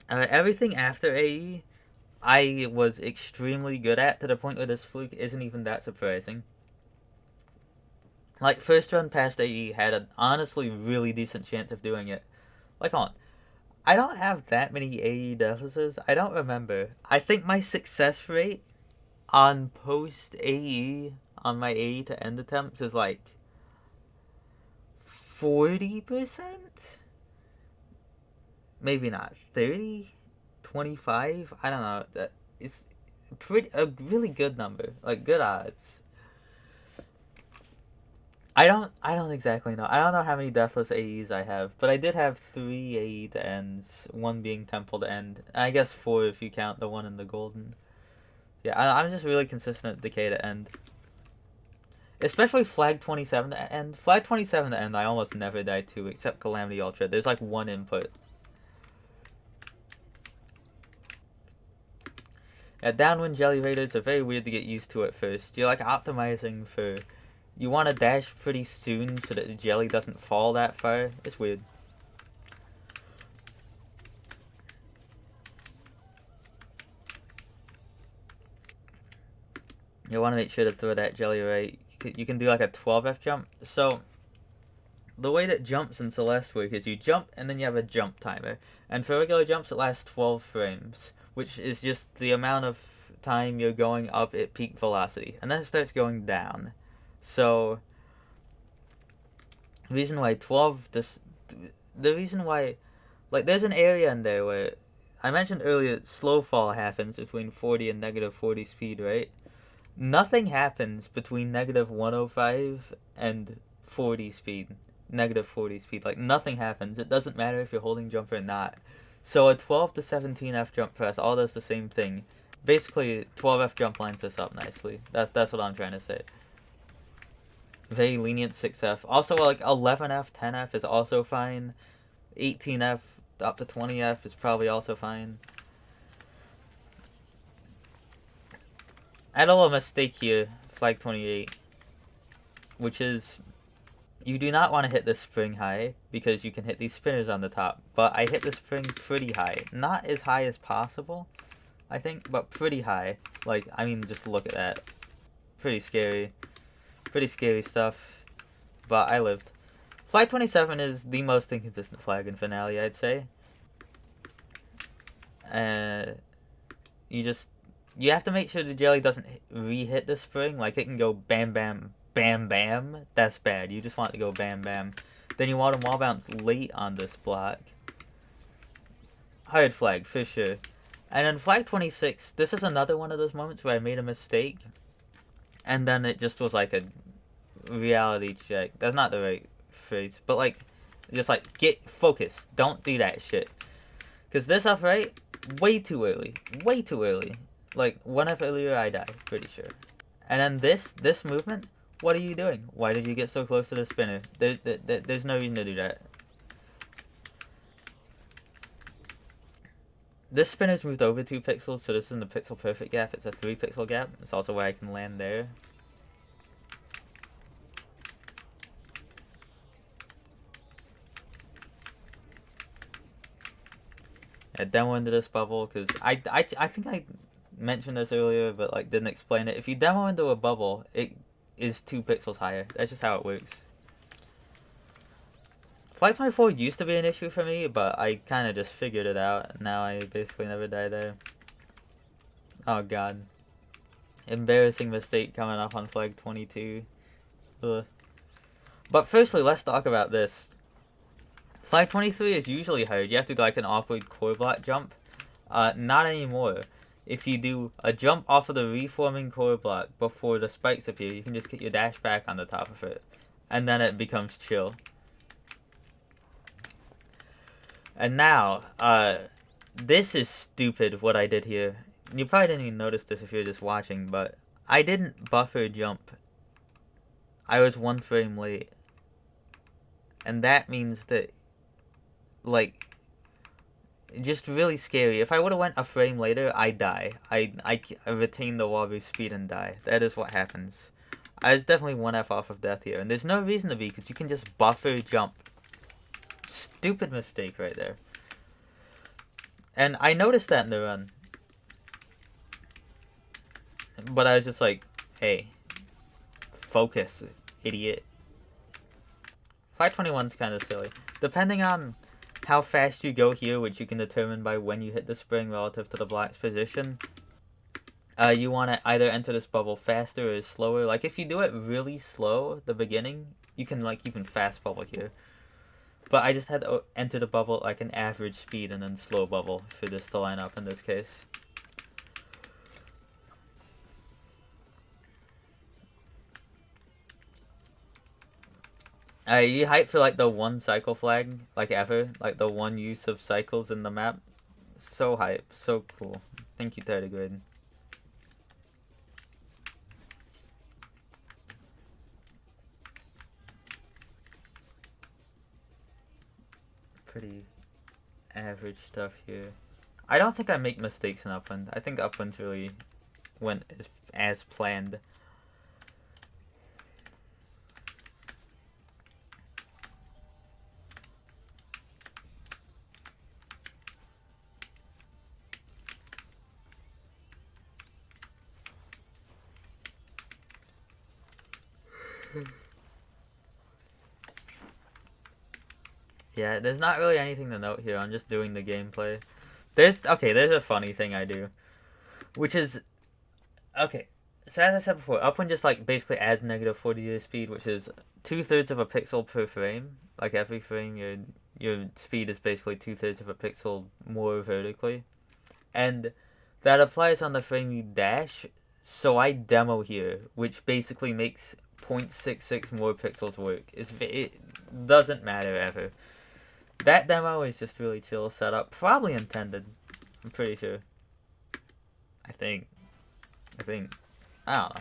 [SPEAKER 1] Everything after AE, I was extremely good at, to the point where this fluke isn't even that surprising. Like, first run past AE had an honestly really decent chance of doing it. Like, hold on. I don't have that many AE deficits. I don't remember. I think my success rate on post AE, on my AE to end attempts, is like 40%? Maybe not. 30? 25? I don't know. That is a really good number. Like, good odds. I don't exactly know. I don't know how many deathless AEs I have, but I did have 3 AE to ends, 1 being temple to end. And I guess 4 if you count the one in the golden. Yeah, I'm just really consistent at decay to end. Especially flag 27 to end. Flag 27 to end I almost never die to, except Calamity Ultra. There's like 1 input. Yeah, downwind jelly raiders are very weird to get used to at first. You're like optimizing for... You want to dash pretty soon so that the jelly doesn't fall that far. It's weird. You want to make sure to throw that jelly right. You can do like a 12F jump. So, the way that jumps in Celeste work is you jump and then you have a jump timer. And for regular jumps it lasts 12 frames, which is just the amount of time you're going up at peak velocity. And then it starts going down. So, the reason why like, there's an area in there where, I mentioned earlier, slow fall happens between 40 and negative 40 speed, right? Nothing happens between negative 105 and 40 speed. Negative 40 speed. Like, nothing happens. It doesn't matter if you're holding jump or not. So a 12 to 17F jump press all does the same thing. Basically, 12F jump lines this up nicely. That's what I'm trying to say. Very lenient 6F. Also, like, 11F, 10F is also fine. 18F up to 20F is probably also fine. I had a little mistake here, flag 28, which is, you do not want to hit the spring high, because you can hit these spinners on the top, but I hit the spring pretty high. Not as high as possible, I think, but pretty high. Like, I mean, just look at that. Pretty scary. Pretty scary stuff, but I lived. Flag 27 is the most inconsistent flag in Finale, I'd say. You have to make sure the jelly doesn't re-hit the spring. Like, it can go bam, bam, bam, bam. That's bad. You just want it to go bam, bam. Then you want to wall bounce late on this block. Hard flag, for sure. And then flag 26, this is another one of those moments where I made a mistake. And then it just was like a reality check. That's not the right phrase. But, like, just like, get focused. Don't do that shit. Because this upright, way too early. Way too early. Like, 1F earlier, I die, pretty sure. And then this movement, what are you doing? Why did you get so close to the spinner? There's no reason to do that. This spinner's moved over 2 pixels, so this isn't a pixel perfect gap, it's a 3 pixel gap. It's also where I can land there. I demo into this bubble, because I think I mentioned this earlier, but like didn't explain it. If you demo into a bubble, it is 2 pixels higher. That's just how it works. Flag 24 used to be an issue for me, but I kind of just figured it out. Now I basically never die there. Oh god. Embarrassing mistake coming up on flag 22. Ugh. But firstly, let's talk about this. Flag 23 is usually hard. You have to do like an awkward core block jump. Not anymore. If you do a jump off of the reforming core block before the spikes appear, you can just get your dash back on the top of it. And then it becomes chill. And now, this is stupid what I did here. You probably didn't even notice this if you're just watching, but I didn't buffer jump. I was 1 frame late. And that means that, like, just really scary. If I would have went a frame later, I die. I retain the wall boost speed and die. That is what happens. I was definitely 1F off of death here. And there's no reason to be, because you can just buffer jump. stupid mistake right there. And I noticed that in the run. But I was just like, hey, focus, idiot. Flag 21's kind of silly. Depending on how fast you go here, which you can determine by when you hit the spring relative to the black's position, you want to either enter this bubble faster or slower. Like, if you do it really slow at the beginning, you can, like, even fast bubble here. But I just had to enter the bubble at, like, an average speed and then slow bubble for this to line up in this case. You hype for, like, the one cycle flag, like, ever. Like, the one use of cycles in the map. So hype. So cool. Thank you, Tardigrade. Pretty average stuff here. I don't think I make mistakes in Upwind. I think Upwind really went as planned. Yeah, there's not really anything to note here. I'm just doing the gameplay. There's a funny thing I do, which is, okay, so as I said before, Upwind just, like, basically adds negative 40 to speed, which is 2/3 of a pixel per frame. Like, every frame, your speed is basically 2/3 of a pixel more vertically. And that applies on the frame you dash, so I demo here, which basically makes 0.66 more pixels work. It doesn't matter ever. That demo is just really chill setup. Probably intended. I'm pretty sure. I think. I don't know.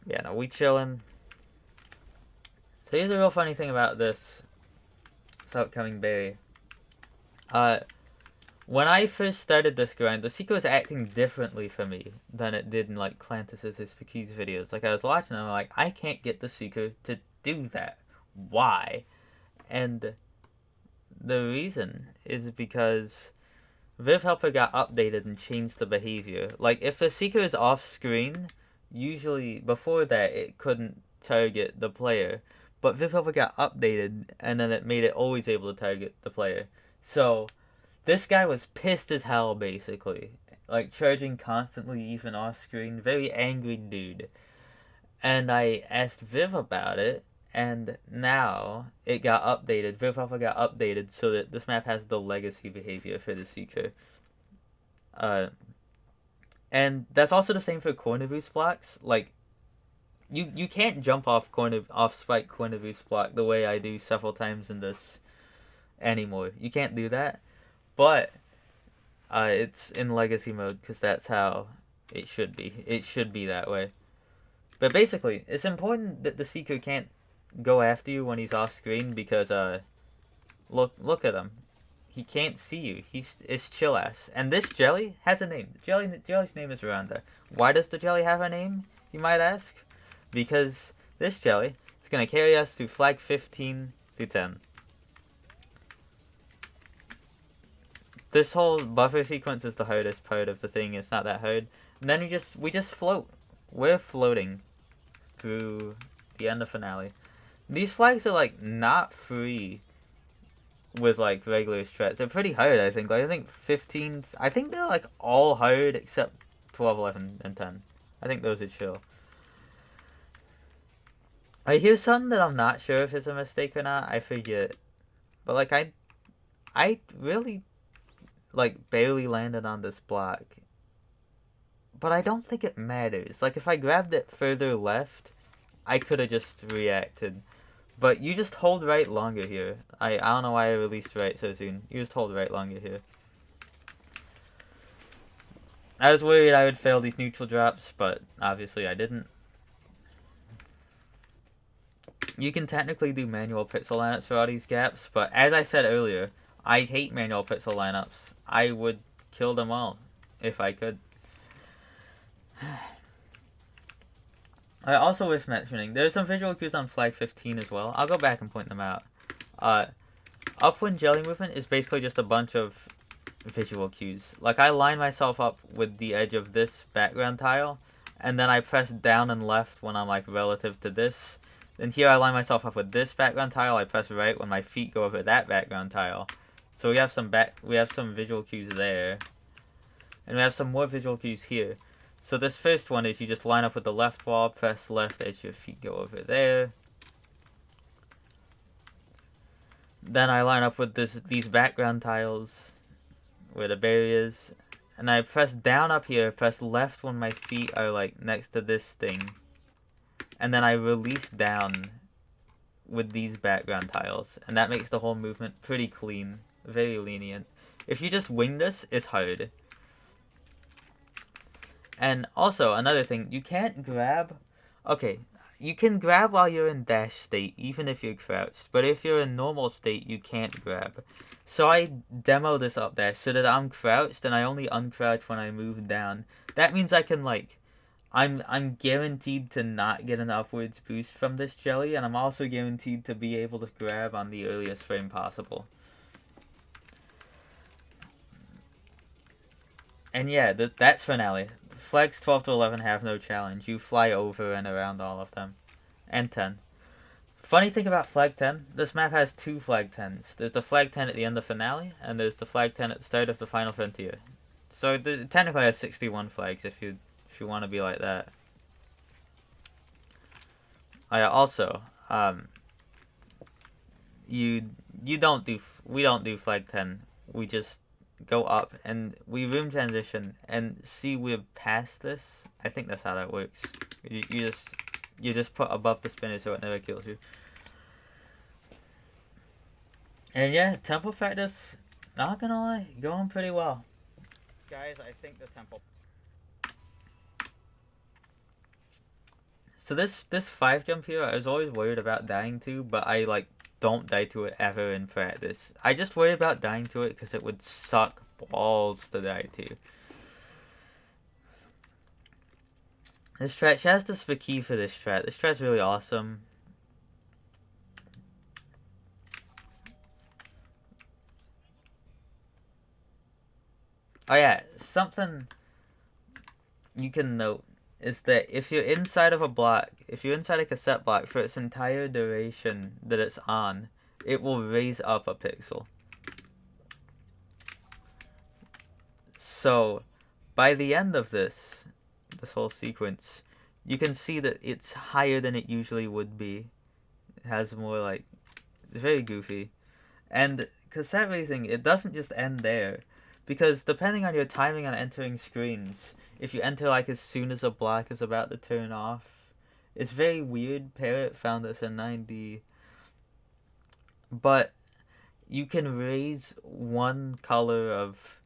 [SPEAKER 1] Yeah, no, we chillin'. So here's a real funny thing about this upcoming berry. When I first started this grind, the secret was acting differently for me than it did in, like, Clantus's for Keys videos. Like, I was watching and I'm like, I can't get the secret to do that. Why? And the reason is because Viv Helper got updated and changed the behavior. Like, if the seeker is off screen, usually before that it couldn't target the player. But Viv Helper got updated and then it made it always able to target the player. So this guy was pissed as hell, basically. Like, charging constantly, even off screen. Very angry dude. And I asked Viv about it. And now it got updated. Viv Alpha got updated so that this map has the legacy behavior for the Seeker. And that's also the same for corner boost blocks. Like, you can't jump off spike corner boost block the way I do several times in this anymore. You can't do that. But it's in legacy mode because that's how it should be. It should be that way. But basically, it's important that the Seeker can't go after you when he's off screen because look at him. He can't see you. It's chill ass. And this jelly has a name. Jelly's name is Rhonda. Why does the jelly have a name, you might ask? Because this jelly is gonna carry us through flag 15 through 10. This whole buffer sequence is the hardest part of the thing. It's not that hard. And then we just float. We're floating through the end of finale. These flags are, like, not free with, like, regular strats. They're pretty hard, I think. Like, I think 15... I think they're, like, all hard except 12, 11, and 10. I think those are chill. I hear something that I'm not sure if it's a mistake or not. I forget. But, like, I really, like, barely landed on this block. But I don't think it matters. Like, if I grabbed it further left, I could have just reacted. But you just hold right longer here. I don't know why I released right so soon. You just hold right longer here. I was worried I would fail these neutral drops, but obviously I didn't. You can technically do manual pixel lineups for all these gaps, but as I said earlier, I hate manual pixel lineups. I would kill them all if I could. Also worth mentioning, there's some visual cues on flag 15 as well. I'll go back and point them out. Upwind jelly movement is basically just a bunch of visual cues. Like, I line myself up with the edge of this background tile, and then I press down and left when I'm, like, relative to this. Then here I line myself up with this background tile, I press right when my feet go over that background tile. So we have some visual cues there. And we have some more visual cues here. So this first one is you just line up with the left wall, press left as your feet go over there. Then I line up with these background tiles where the barrier is, and I press down up here, press left when my feet are like next to this thing, and then I release down with these background tiles, and that makes the whole movement pretty clean, very lenient. If you just wing this, it's hard. And also, another thing, you can't grab... Okay, you can grab while you're in dash state, even if you're crouched. But if you're in normal state, you can't grab. So I demo this up there so that I'm crouched, and I only uncrouch when I move down. That means I can, like... I'm guaranteed to not get an upwards boost from this jelly, and I'm also guaranteed to be able to grab on the earliest frame possible. And yeah, that's finale. Flags 12 to 11 have no challenge. You fly over and around all of them. And 10. Funny thing about flag 10, this map has two flag 10s. There's the flag 10 at the end of finale, and there's the flag 10 at the start of the final frontier. So it technically has 61 flags if you want to be like that. Also, we don't do flag 10. We just go up and we room transition and see we're past this. I think that's how that works. You just put above the spinner so it never kills you. And yeah, temple practice, not gonna lie, going pretty well.
[SPEAKER 2] Guys, I think the temple...
[SPEAKER 1] So this 5 jump here, I was always worried about dying to, but I like don't die to it ever in practice. I just worry about dying to it because it would suck balls to die to. This strat, she has the key for this strat. This strat's really awesome. Oh yeah, something you can note is that if you're inside of a block, if you're inside a cassette block for its entire duration that it's on, it will raise up a pixel. So, by the end of this whole sequence, you can see that it's higher than it usually would be. It has more like, it's very goofy. And cassette raising, it doesn't just end there. Because depending on your timing on entering screens, if you enter like as soon as a block is about to turn off, it's very weird. Parrot found this in 9D. But you can raise one color of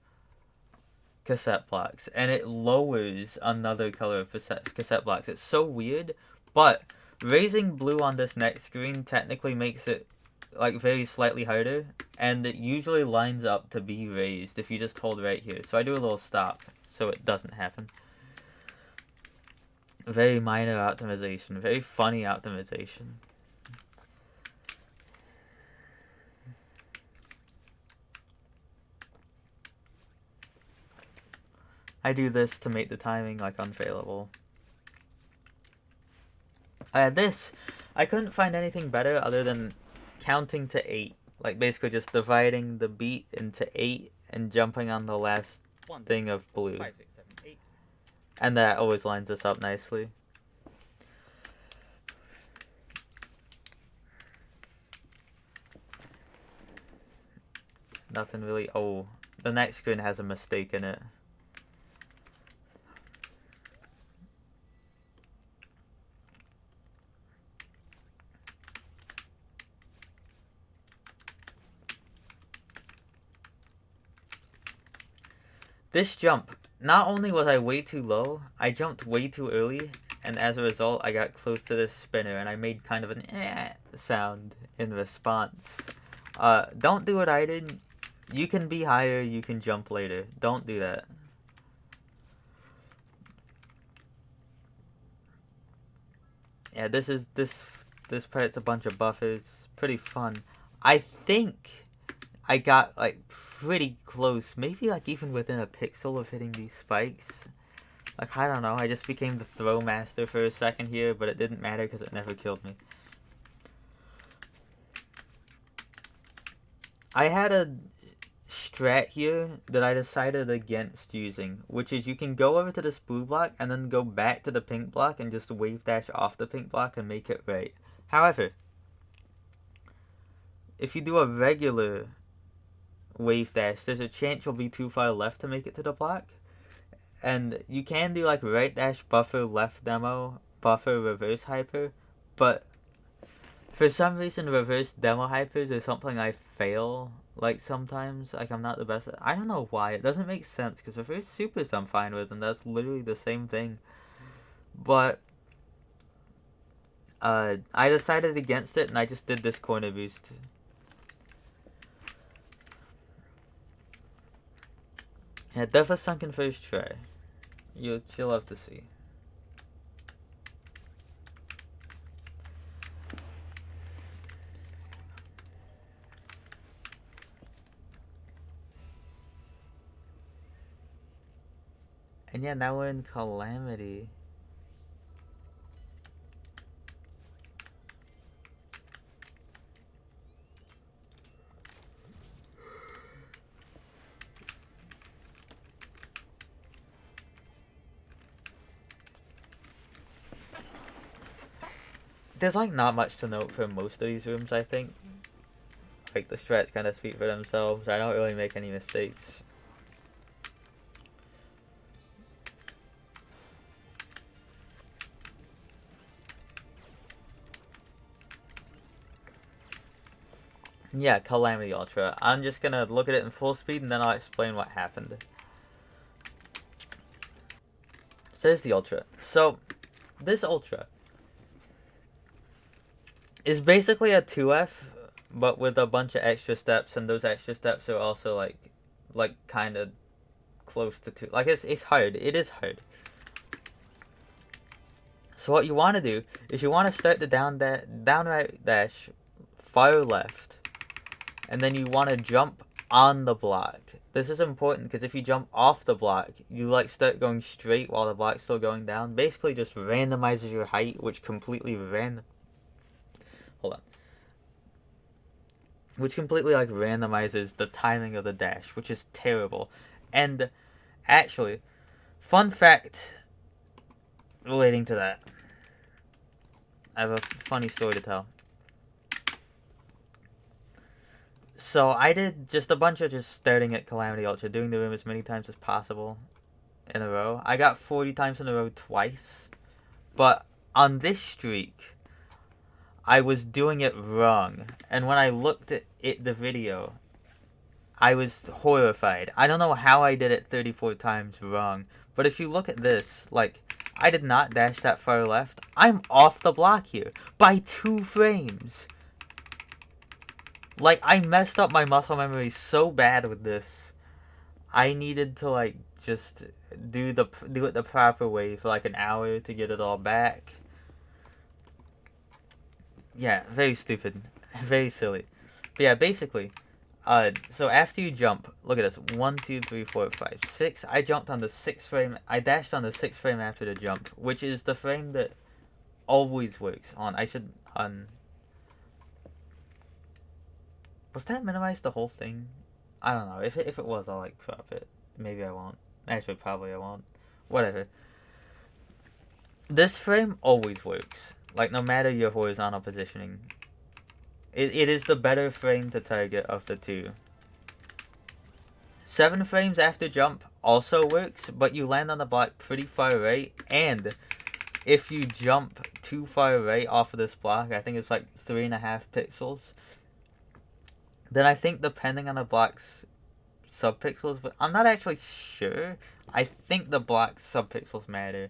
[SPEAKER 1] cassette blocks, and it lowers another color of cassette blocks. It's so weird, but raising blue on this next screen technically makes it like very slightly harder, and it usually lines up to be raised if you just hold right here. So I do a little stop so it doesn't happen. Very minor optimization, very funny optimization. I do this to make the timing like unfailable. This, I couldn't find anything better other than counting to 8. Like basically just dividing the beat into 8 and jumping on the last thing of blue.
[SPEAKER 2] 5, 6, 7, 8.
[SPEAKER 1] And that always lines us up nicely. Nothing really. Oh, the next screen has a mistake in it. This jump, not only was I way too low, I jumped way too early, and as a result, I got close to this spinner, and I made kind of an sound in response. Don't do what I did. You can be higher, you can jump later. Don't do that. Yeah, this part's a bunch of buffers. Pretty fun. I think I got like pretty close, maybe like even within a pixel of hitting these spikes. Like, I don't know, I just became the throw master for a second here, but it didn't matter because it never killed me. I had a strat here that I decided against using, which is you can go over to this blue block and then go back to the pink block and just wave dash off the pink block and make it right. However, if you do a regular wave dash, there's a chance you'll be too far left to make it to the block. And you can do like right dash, buffer, left demo, buffer, reverse hyper, but for some reason reverse demo hypers is something I fail like sometimes. Like, I'm not the best at. I don't know why. It doesn't make sense because reverse supers I'm fine with, and that's literally the same thing. But I decided against it and I just did this corner boost. Yeah, definitely sunken first try. You'll love to see. And yeah, now we're in Calamity. There's like not much to note for most of these rooms, I think. Like, the strats kind of speak for themselves. I don't really make any mistakes. Yeah, Calamity Ultra. I'm just gonna look at it in full speed and then I'll explain what happened. So there's the Ultra. So, this Ultra is basically a 2F, but with a bunch of extra steps, and those extra steps are also like kind of close to 2. Like, it's hard. It is hard. So what you want to do is you want to start the down right dash far left, and then you want to jump on the block. This is important because if you jump off the block, you like start going straight while the block's still going down. Basically just randomizes your height, which completely which completely like randomizes the timing of the dash, which is terrible. And actually, fun fact relating to that, I have a funny story to tell. So I did just a bunch of just starting at Calamity Ultra, doing the room as many times as possible in a row. I got 40 times in a row twice, but on this streak, I was doing it wrong. And when I looked at the video, I was horrified. I don't know how I did it 34 times wrong, but if you look at this, like, I did not dash that far left. I'm off the block here by 2 frames. Like, I messed up my muscle memory so bad with this. I needed to, like, just do it the proper way for like an hour to get it all back. Yeah, very stupid. Very silly. But yeah, basically, so after you jump, look at this. 1, 2, 3, 4, 5, 6. I jumped on the 6th frame. I dashed on the 6th frame after the jump, which is the frame that always works on. I should was that minimize the whole thing? I don't know. If it was, I'll like crop it. Maybe I won't. Actually, probably I won't. Whatever. This frame always works. Like, no matter your horizontal positioning. It is the better frame to target of the two. 7 frames after jump also works, but you land on the block pretty far right, and if you jump too far right off of this block, I think it's like 3.5 pixels, then I think depending on the block's subpixels, but I'm not actually sure. I think the block's subpixels matter.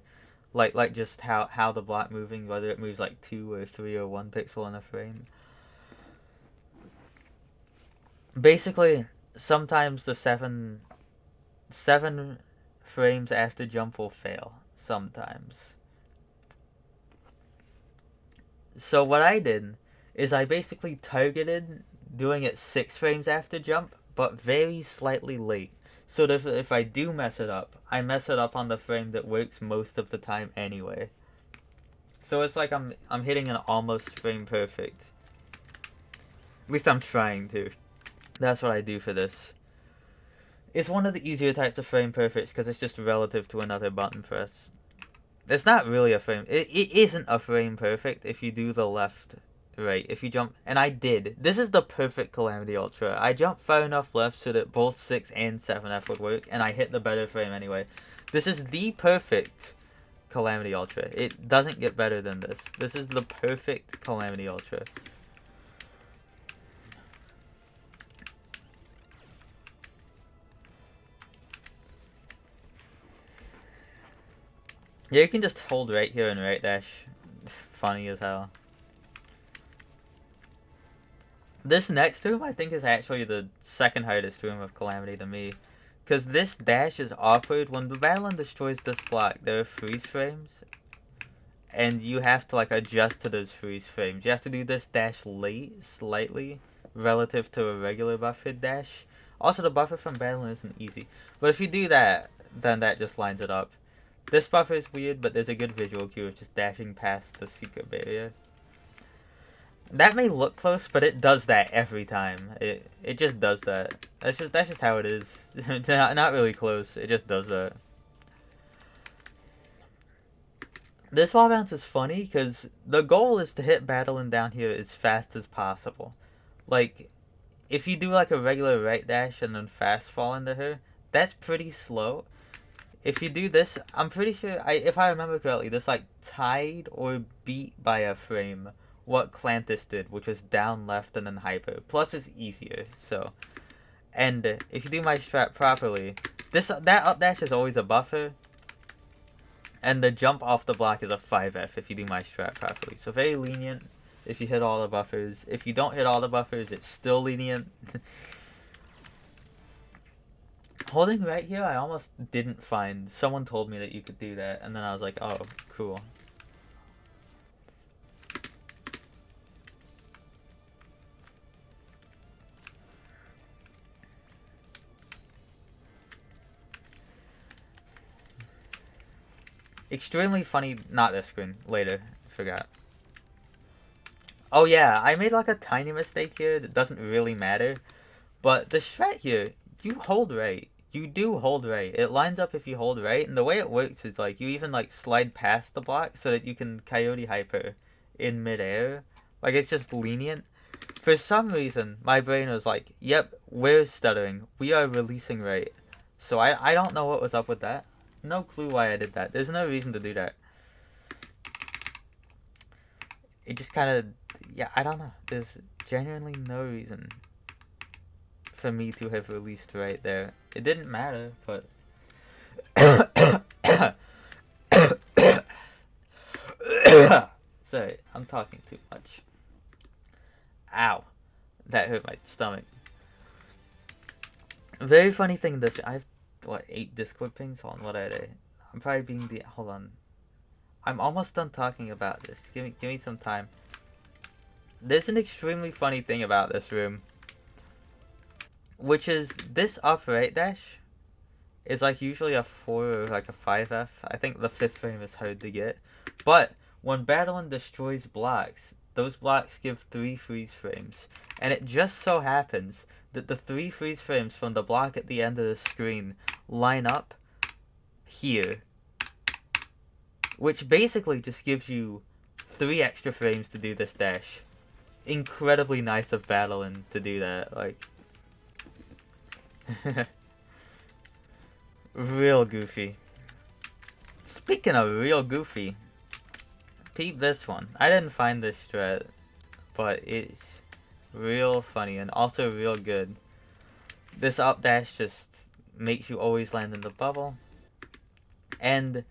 [SPEAKER 1] Like just how the block moving, whether it moves like 2 or 3 or 1 pixel in a frame. Basically, sometimes the 7 frames after jump will fail. Sometimes. So what I did is I basically targeted doing it 6 frames after jump, but very slightly late. So that if I do mess it up, I mess it up on the frame that works most of the time anyway. So it's like I'm hitting an almost frame perfect. At least I'm trying to. That's what I do for this. It's one of the easier types of frame perfects because it's just relative to another button press. It's not really a frame. It isn't a frame perfect if you do the left, right. If you jump, and I did. This is the perfect Calamity Ultra. I jumped far enough left so that both 6 and 7F would work, and I hit the better frame anyway. This is the perfect Calamity Ultra. It doesn't get better than this. This is the perfect Calamity Ultra. Yeah, you can just hold right here and right dash. It's funny as hell. This next room, I think, is actually the second hardest room of Calamity to me. Because this dash is awkward. When the Battling destroys this block, there are freeze frames. And you have to, like, adjust to those freeze frames. You have to do this dash late, slightly, relative to a regular buffered dash. Also, the buffer from Battling isn't easy. But if you do that, then that just lines it up. This buffer is weird, but there's a good visual cue of just dashing past the secret barrier. That may look close, but it does that every time. It just does that. That's just how it is. Not really close. It just does that. This wall bounce is funny because the goal is to hit Battling down here as fast as possible. Like, if you do like a regular right dash and then fast fall into her, that's pretty slow. If you do this, I'm pretty sure, if I remember correctly, this like tied or beat by a frame what Clantis did, which was down left and then hyper. Plus it's easier, so. And if you do my strat properly, that up dash is always a buffer. And the jump off the block is a 5F if you do my strat properly. So very lenient if you hit all the buffers. If you don't hit all the buffers, it's still lenient. Holding right here, I almost didn't find. Someone told me that you could do that, and then I was like, oh, cool. Extremely funny, not this screen, later, forgot. Oh yeah, I made like a tiny mistake here that doesn't really matter, but the strat here, you hold right. You do hold right. It lines up if you hold right, and the way it works is like you even like slide past the block so that you can coyote hyper in midair. Like it's just lenient. For some reason, my brain was like, yep, we're stuttering. We are releasing right. So I don't know what was up with that. No clue why I did that. There's no reason to do that. It just kind of, yeah, I don't know. There's genuinely no reason for me to have released right there. It didn't matter, but sorry, I'm talking too much. Ow, that hurt my stomach. Very funny thing. This I have what 8 Discord pings. Hold on, what are they? I'm probably being the hold on. I'm almost done talking about this. Give me some time. There's an extremely funny thing about this room, which is this up right dash is like usually a 4 or like a 5F. I think the 5th frame is hard to get. But when Battling destroys blocks, those blocks give 3 freeze frames. And it just so happens that the 3 freeze frames from the block at the end of the screen line up here. Which basically just gives you 3 extra frames to do this dash. Incredibly nice of Battling to do that, like. Real goofy. Speaking of real goofy, peep this one. I didn't find this strat, but it's real funny and also real good. This up dash just makes you always land in the bubble. And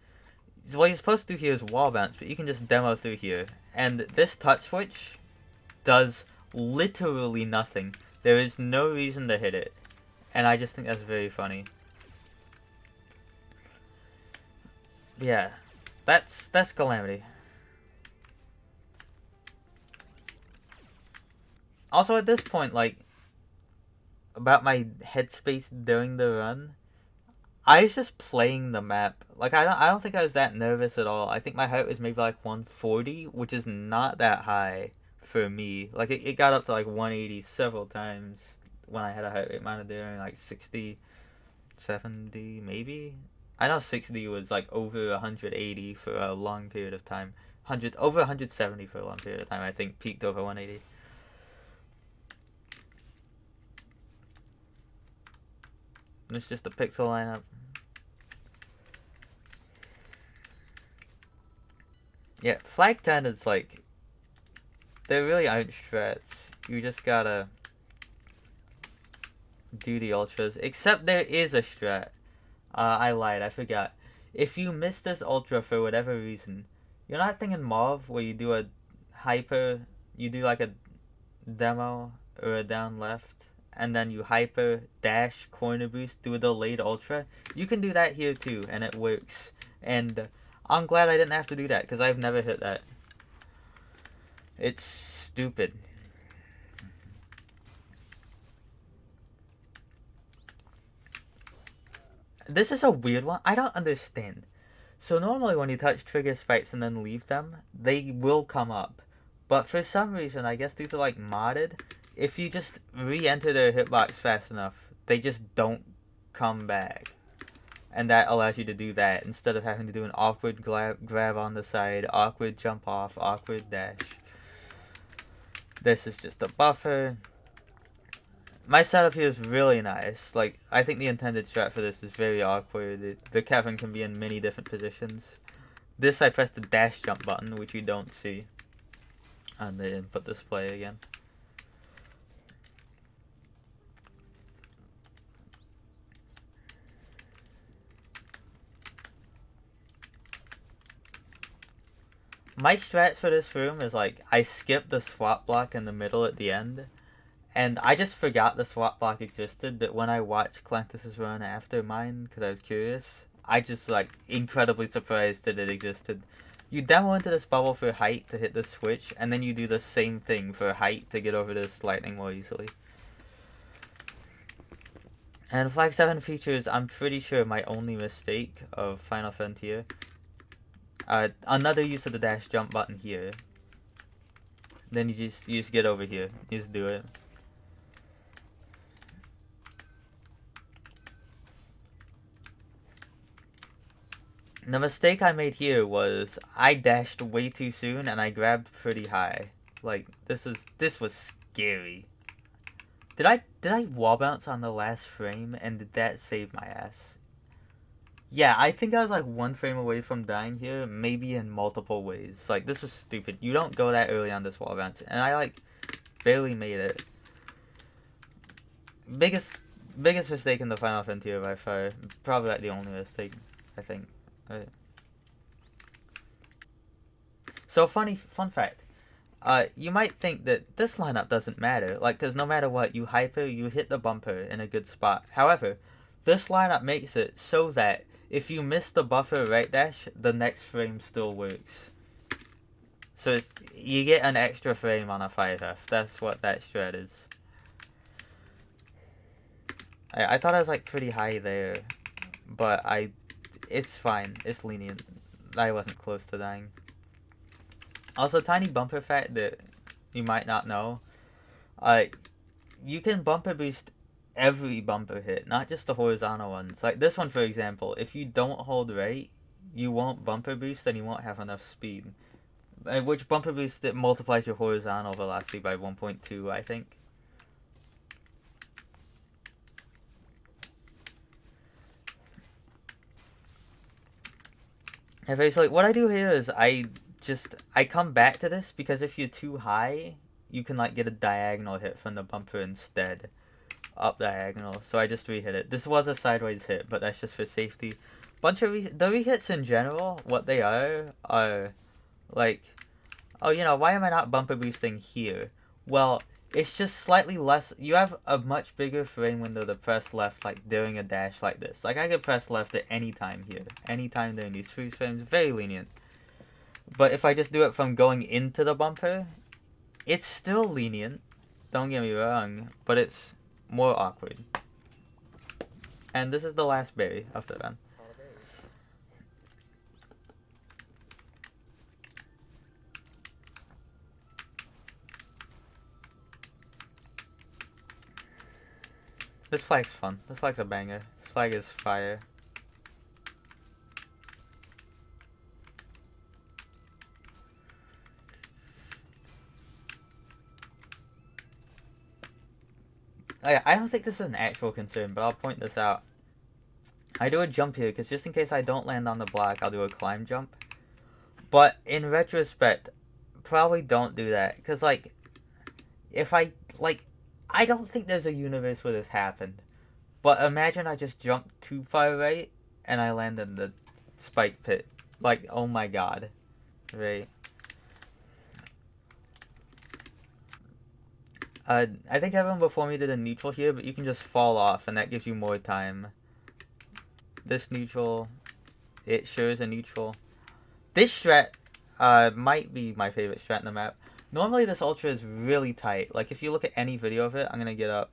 [SPEAKER 1] what you're supposed to do here is wall bounce, but you can just demo through here. And this touch switch does literally nothing. There is no reason to hit it. And I just think that's very funny. Yeah, that's Calamity. Also, at this point, like, about my headspace during the run, I was just playing the map. Like, I don't think I was that nervous at all. I think my heart was maybe like 140, which is not that high for me. Like, it got up to like 180 several times when I had a heart rate monitor, and like 60, 70 maybe. I know 60 was like over 180 for a long period of time. Over 170 for a long period of time. I think peaked over 180. And it's just a pixel lineup. Yeah, flag 10 is like, there really aren't strats. You just gotta do the ultras. Except there is a strat. I lied, I forgot. If you miss this ultra for whatever reason, you're not thinking Mauve where you do a hyper, you do like a demo or a down left, and then you hyper dash corner boost, do a delayed ultra. You can do that here too, and it works. And I'm glad I didn't have to do that, because I've never hit that. It's stupid. This is a weird one. I don't understand. So normally when you touch trigger spikes and then leave them, they will come up. But for some reason, I guess these are like modded. If you just re-enter their hitbox fast enough, they just don't come back. And that allows you to do that instead of having to do an awkward grab on the side, awkward jump off, awkward dash. This is just a buffer. My setup here is really nice. Like, I think the intended strat for this is very awkward. The Kevin can be in many different positions. This, I press the dash jump button, which you don't see on the input display again. My strat for this room is like, I skip the swap block in the middle at the end. And I just forgot the swap block existed, that when I watched Clantus's run after mine, because I was curious, I just, like, incredibly surprised that it existed. You demo into this bubble for height to hit the switch, and then you do the same thing for height to get over this lightning more easily. And Flag 7 features, I'm pretty sure, my only mistake of Final Frontier. Another use of the dash jump button here. Then you just get over here. You just do it. The mistake I made here was I dashed way too soon and I grabbed pretty high. Like, this was scary. Did I wall bounce on the last frame, and did that save my ass? Yeah, I think I was like one frame away from dying here, maybe in multiple ways. Like, this was stupid. You don't go that early on this wall bounce, and I like barely made it. Biggest mistake in the Final Frontier by far. Probably like the only mistake, I think. Right. So fun fact. You might think that this lineup doesn't matter, like, because no matter what, you hyper, you hit the bumper in a good spot. However, this lineup makes it so that if you miss the buffer right dash, the next frame still works. So you get an extra frame on a 5F. That's what that strat is. I thought I was like pretty high there, but it's fine. It's lenient. I wasn't close to dying. Also, tiny bumper fact that you might not know. You can bumper boost every bumper hit, not just the horizontal ones. Like this one, for example, if you don't hold right, you won't bumper boost and you won't have enough speed. Which bumper boost, it multiplies your horizontal velocity by 1.2, I think. Okay, so like what I do here is I come back to this because if you're too high, you can like get a diagonal hit from the bumper instead. Up diagonal. So I just re-hit it. This was a sideways hit, but that's just for safety. Bunch of the re-hits in general, what they are like, oh, you know, why am I not bumper boosting here? Well, it's just slightly less. You have a much bigger frame window to press left, like during a dash like this. Like I could press left at any time here, any time during these freeze frames. Very lenient. But if I just do it from going into the bumper, it's still lenient. don't get me wrong, but it's more awkward. And this is the last berry of the run. This flag's fun. This flag's a banger. This flag is fire. I don't think this is an actual concern, but I'll point this out. I do a jump here, because just in case I don't land on the block, I'll do a climb jump. But in retrospect, probably don't do that, because, like, if I don't think there's a universe where this happened. But imagine I just jumped too far right, and I land in the spike pit. Like, oh my god. Right. I think everyone before me did a neutral here, but you can just fall off, and that gives you more time. This neutral, it shows a neutral. This strat might be my favorite strat in the map. Normally this ultra is really tight. Like, if you look at any video of it, I'm gonna get up.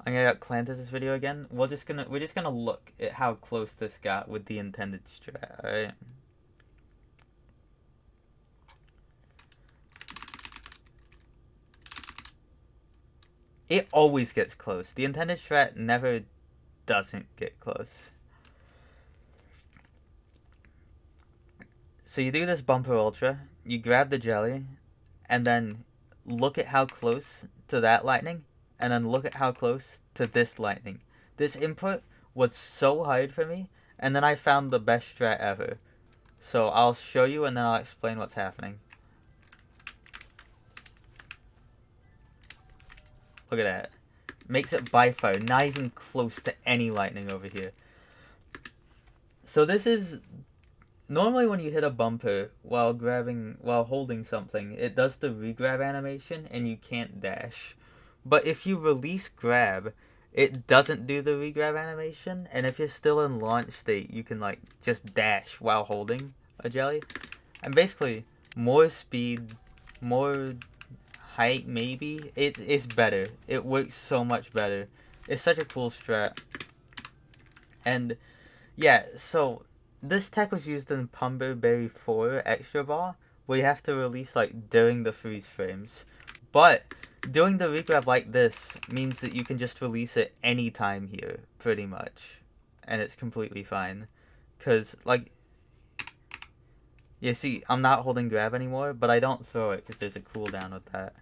[SPEAKER 1] I'm gonna clan this video again. We're just gonna look at how close this got with the intended strat, alright? It always gets close. The intended strat never doesn't get close. So you do this bumper ultra, you grab the jelly, and then look at how close to that lightning, and then look at how close to this lightning. This input was so hard for me, and then I found the best strat ever. So I'll show you and then I'll explain what's happening. Look at that. Makes it by far not even close to any lightning over here. So this is normally when you hit a bumper while holding something, it does the regrab animation and you can't dash. But if you release grab, it doesn't do the regrab animation, and if you're still in launch state, you can like just dash while holding a jelly. And basically, more speed, more height maybe, it's better. It works so much better. It's such a cool strat. And yeah, so this tech was used in Pumber Berry 4 Extra Ball, where you have to release like during the freeze frames. But doing the regrab like this means that you can just release it anytime here, pretty much. And it's completely fine. Cause like, you see, I'm not holding grab anymore, but I don't throw it because there's a cooldown with that.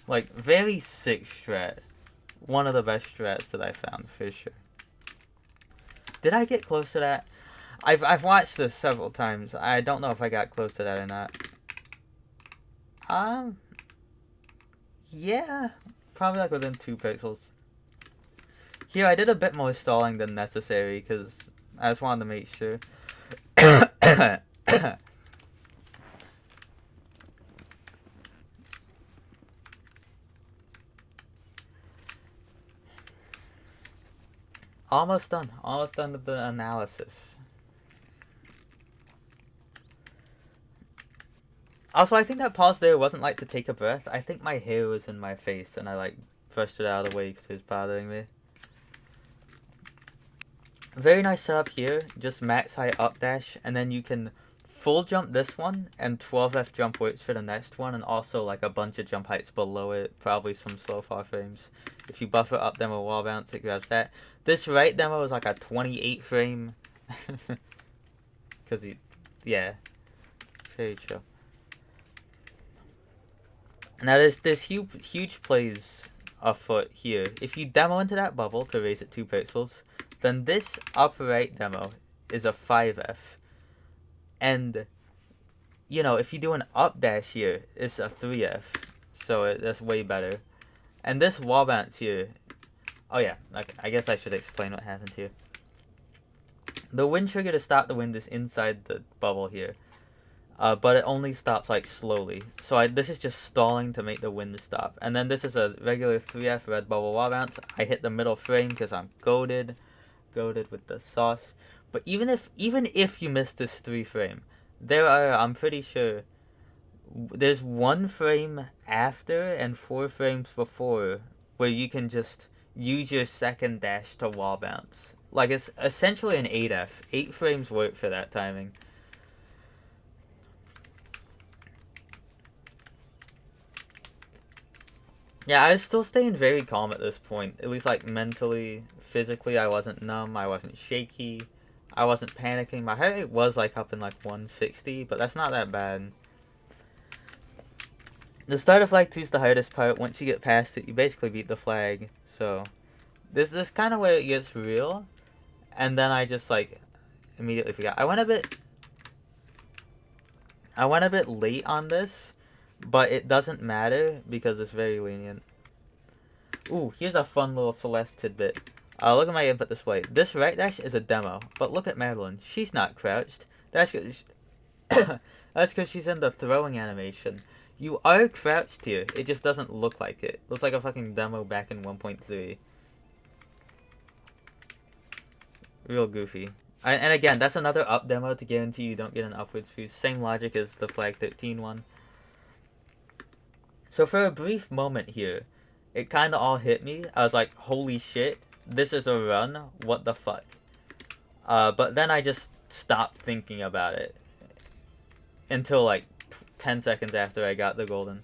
[SPEAKER 1] Like, very sick strat. One of the best strats that I found, for sure. Did I get close to that? I've watched this several times. I don't know if I got close to that or not. Yeah. Probably like within 2 pixels. Here, I did a bit more stalling than necessary, because I just wanted to make sure. Almost done. Almost done with the analysis. Also, I think that pause there wasn't like to take a breath. I think my hair was in my face and I like brushed it out of the way because it was bothering me. Very nice setup here. Just max height up dash, and then you can full jump this one, and 12F jump works for the next one, and also like a bunch of jump heights below it, probably some slow fall frames. If you buffer up demo wall bounce, it grabs that. This right demo is like a 28 frame. Because yeah, very chill. Now there's huge plays afoot here. If you demo into that bubble to raise it 2 pixels, then this upper right demo is a 5F. And, you know, if you do an up dash here, it's a 3F. So that's way better. And this wall bounce here, oh yeah, like, I guess I should explain what happens here. The wind trigger to stop the wind is inside the bubble here. But it only stops like slowly. So this is just stalling to make the wind stop. And then this is a regular 3F red bubble wall bounce. I hit the middle frame because I'm goated with the sauce. But even if you miss this 3 frame, There are, I'm pretty sure, there's 1 frame after and 4 frames before where you can just use your second dash to wall bounce. Like, it's essentially an 8F. 8 frames work for that timing. Yeah, I was still staying very calm at this point. At least, like, mentally, physically, I wasn't numb, I wasn't shaky, I wasn't panicking. My heart rate was, like, up in, like, 160, but that's not that bad. The start of flag 2 is the hardest part. Once you get past it, you basically beat the flag. So, this is kind of where it gets real. And then I just, like, immediately forgot. I went a bit late on this, but it doesn't matter because it's very lenient. Ooh, here's a fun little Celeste tidbit. Look at my input display. This right dash is a demo, but look at Madeline. She's not crouched. That's because she's in the throwing animation. You are crouched here. It just doesn't look like it. Looks like a fucking demo back in 1.3. Real goofy. And again, that's another up demo to guarantee you don't get an upwards boost. Same logic as the flag 13 one. So for a brief moment here, it kind of all hit me. I was like, holy shit, this is a run. What the fuck? But then I just stopped thinking about it until like 10 seconds after I got the golden.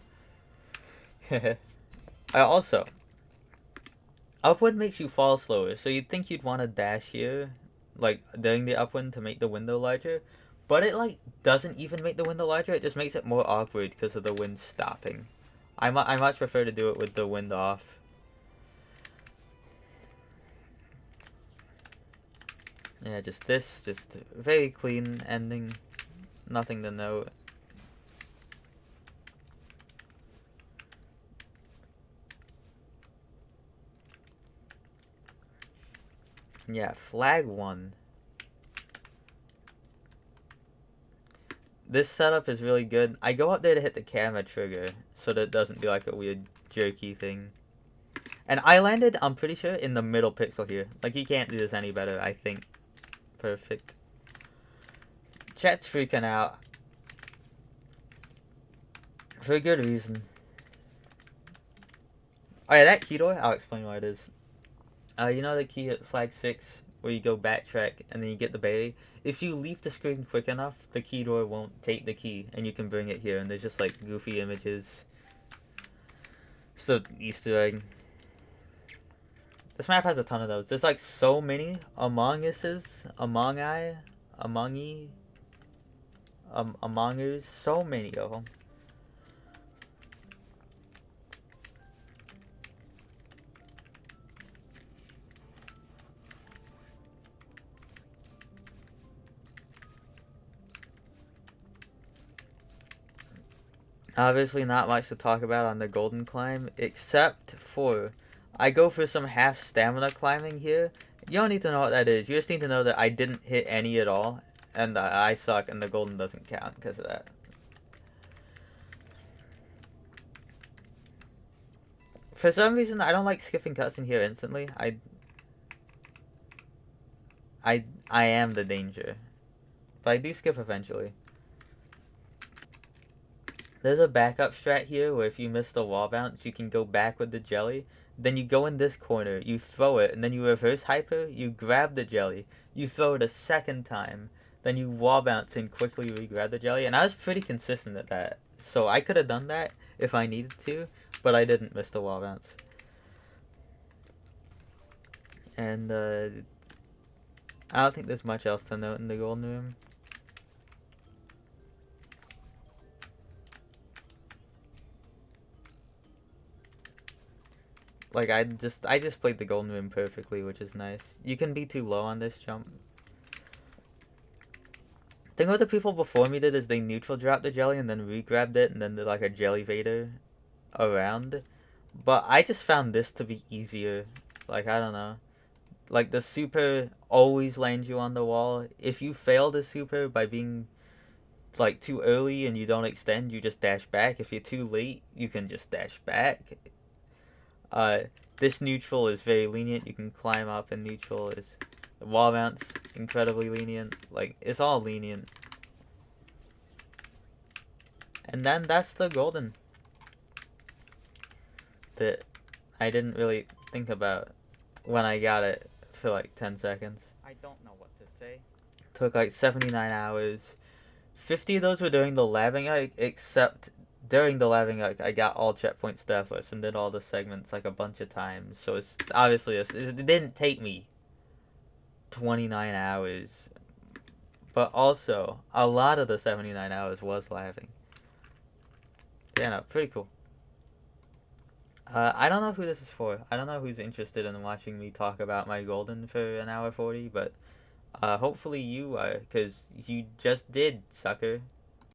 [SPEAKER 1] Also, Upwind makes you fall slower, so you'd think you'd want to dash here, like, during the upwind to make the window larger, but it, like, doesn't even make the window larger, it just makes it more awkward because of the wind stopping. I much prefer to do it with the wind off. Yeah, just very clean ending, nothing to note. Yeah, flag 1. This setup is really good. I go up there to hit the camera trigger so that it doesn't do like a weird jerky thing. And I landed, I'm pretty sure, in the middle pixel here. Like, you can't do this any better, I think. Perfect. Chat's freaking out. For a good reason. Oh yeah, that key door, I'll explain what it is. You know the key at flag 6 where you go backtrack and then you get the berry? If you leave the screen quick enough, the key door won't take the key and you can bring it here, and there's just like goofy images. So, Easter egg. This map has a ton of those. There's like so many Among Us's, Among Us, so many of them. Obviously not much to talk about on the golden climb, except for I go for some half stamina climbing here. You don't need to know what that is. You just need to know that I didn't hit any at all, and I suck, and the golden doesn't count because of that. For some reason, I don't like skipping cutscene here instantly. I am the danger. But I do skip eventually. There's a backup strat here where if you miss the wall bounce, you can go back with the jelly. Then you go in this corner, you throw it, and then you reverse hyper, you grab the jelly, you throw it a second time, then you wall bounce and quickly re-grab the jelly. And I was pretty consistent at that. So I could have done that if I needed to, but I didn't miss the wall bounce. And I don't think there's much else to note in the golden room. Like, I just played the golden room perfectly, which is nice. You can be too low on this jump. I think what the people before me did is they neutral dropped the jelly and then re-grabbed it and then did like a jelly vader around. But I just found this to be easier. Like, I don't know. Like, the super always lands you on the wall. If you fail the super by being like too early and you don't extend, you just dash back. If you're too late, you can just dash back. This neutral is very lenient. You can climb up in neutral. Wall bounce, incredibly lenient. Like, it's all lenient. And then that's the golden that I didn't really think about when I got it for like 10 seconds.
[SPEAKER 2] I don't know what to say.
[SPEAKER 1] Took like 79 hours. 50 of those were during the laving arc, except during the laving arc I got all checkpoints deathless and did all the segments like a bunch of times. So it's obviously, it didn't take me 29 hours. But also, a lot of the 79 hours was laving. Yeah, no, pretty cool. I don't know who this is for. I don't know who's interested in watching me talk about my golden for an hour 40, but hopefully you are, because you just did, sucker.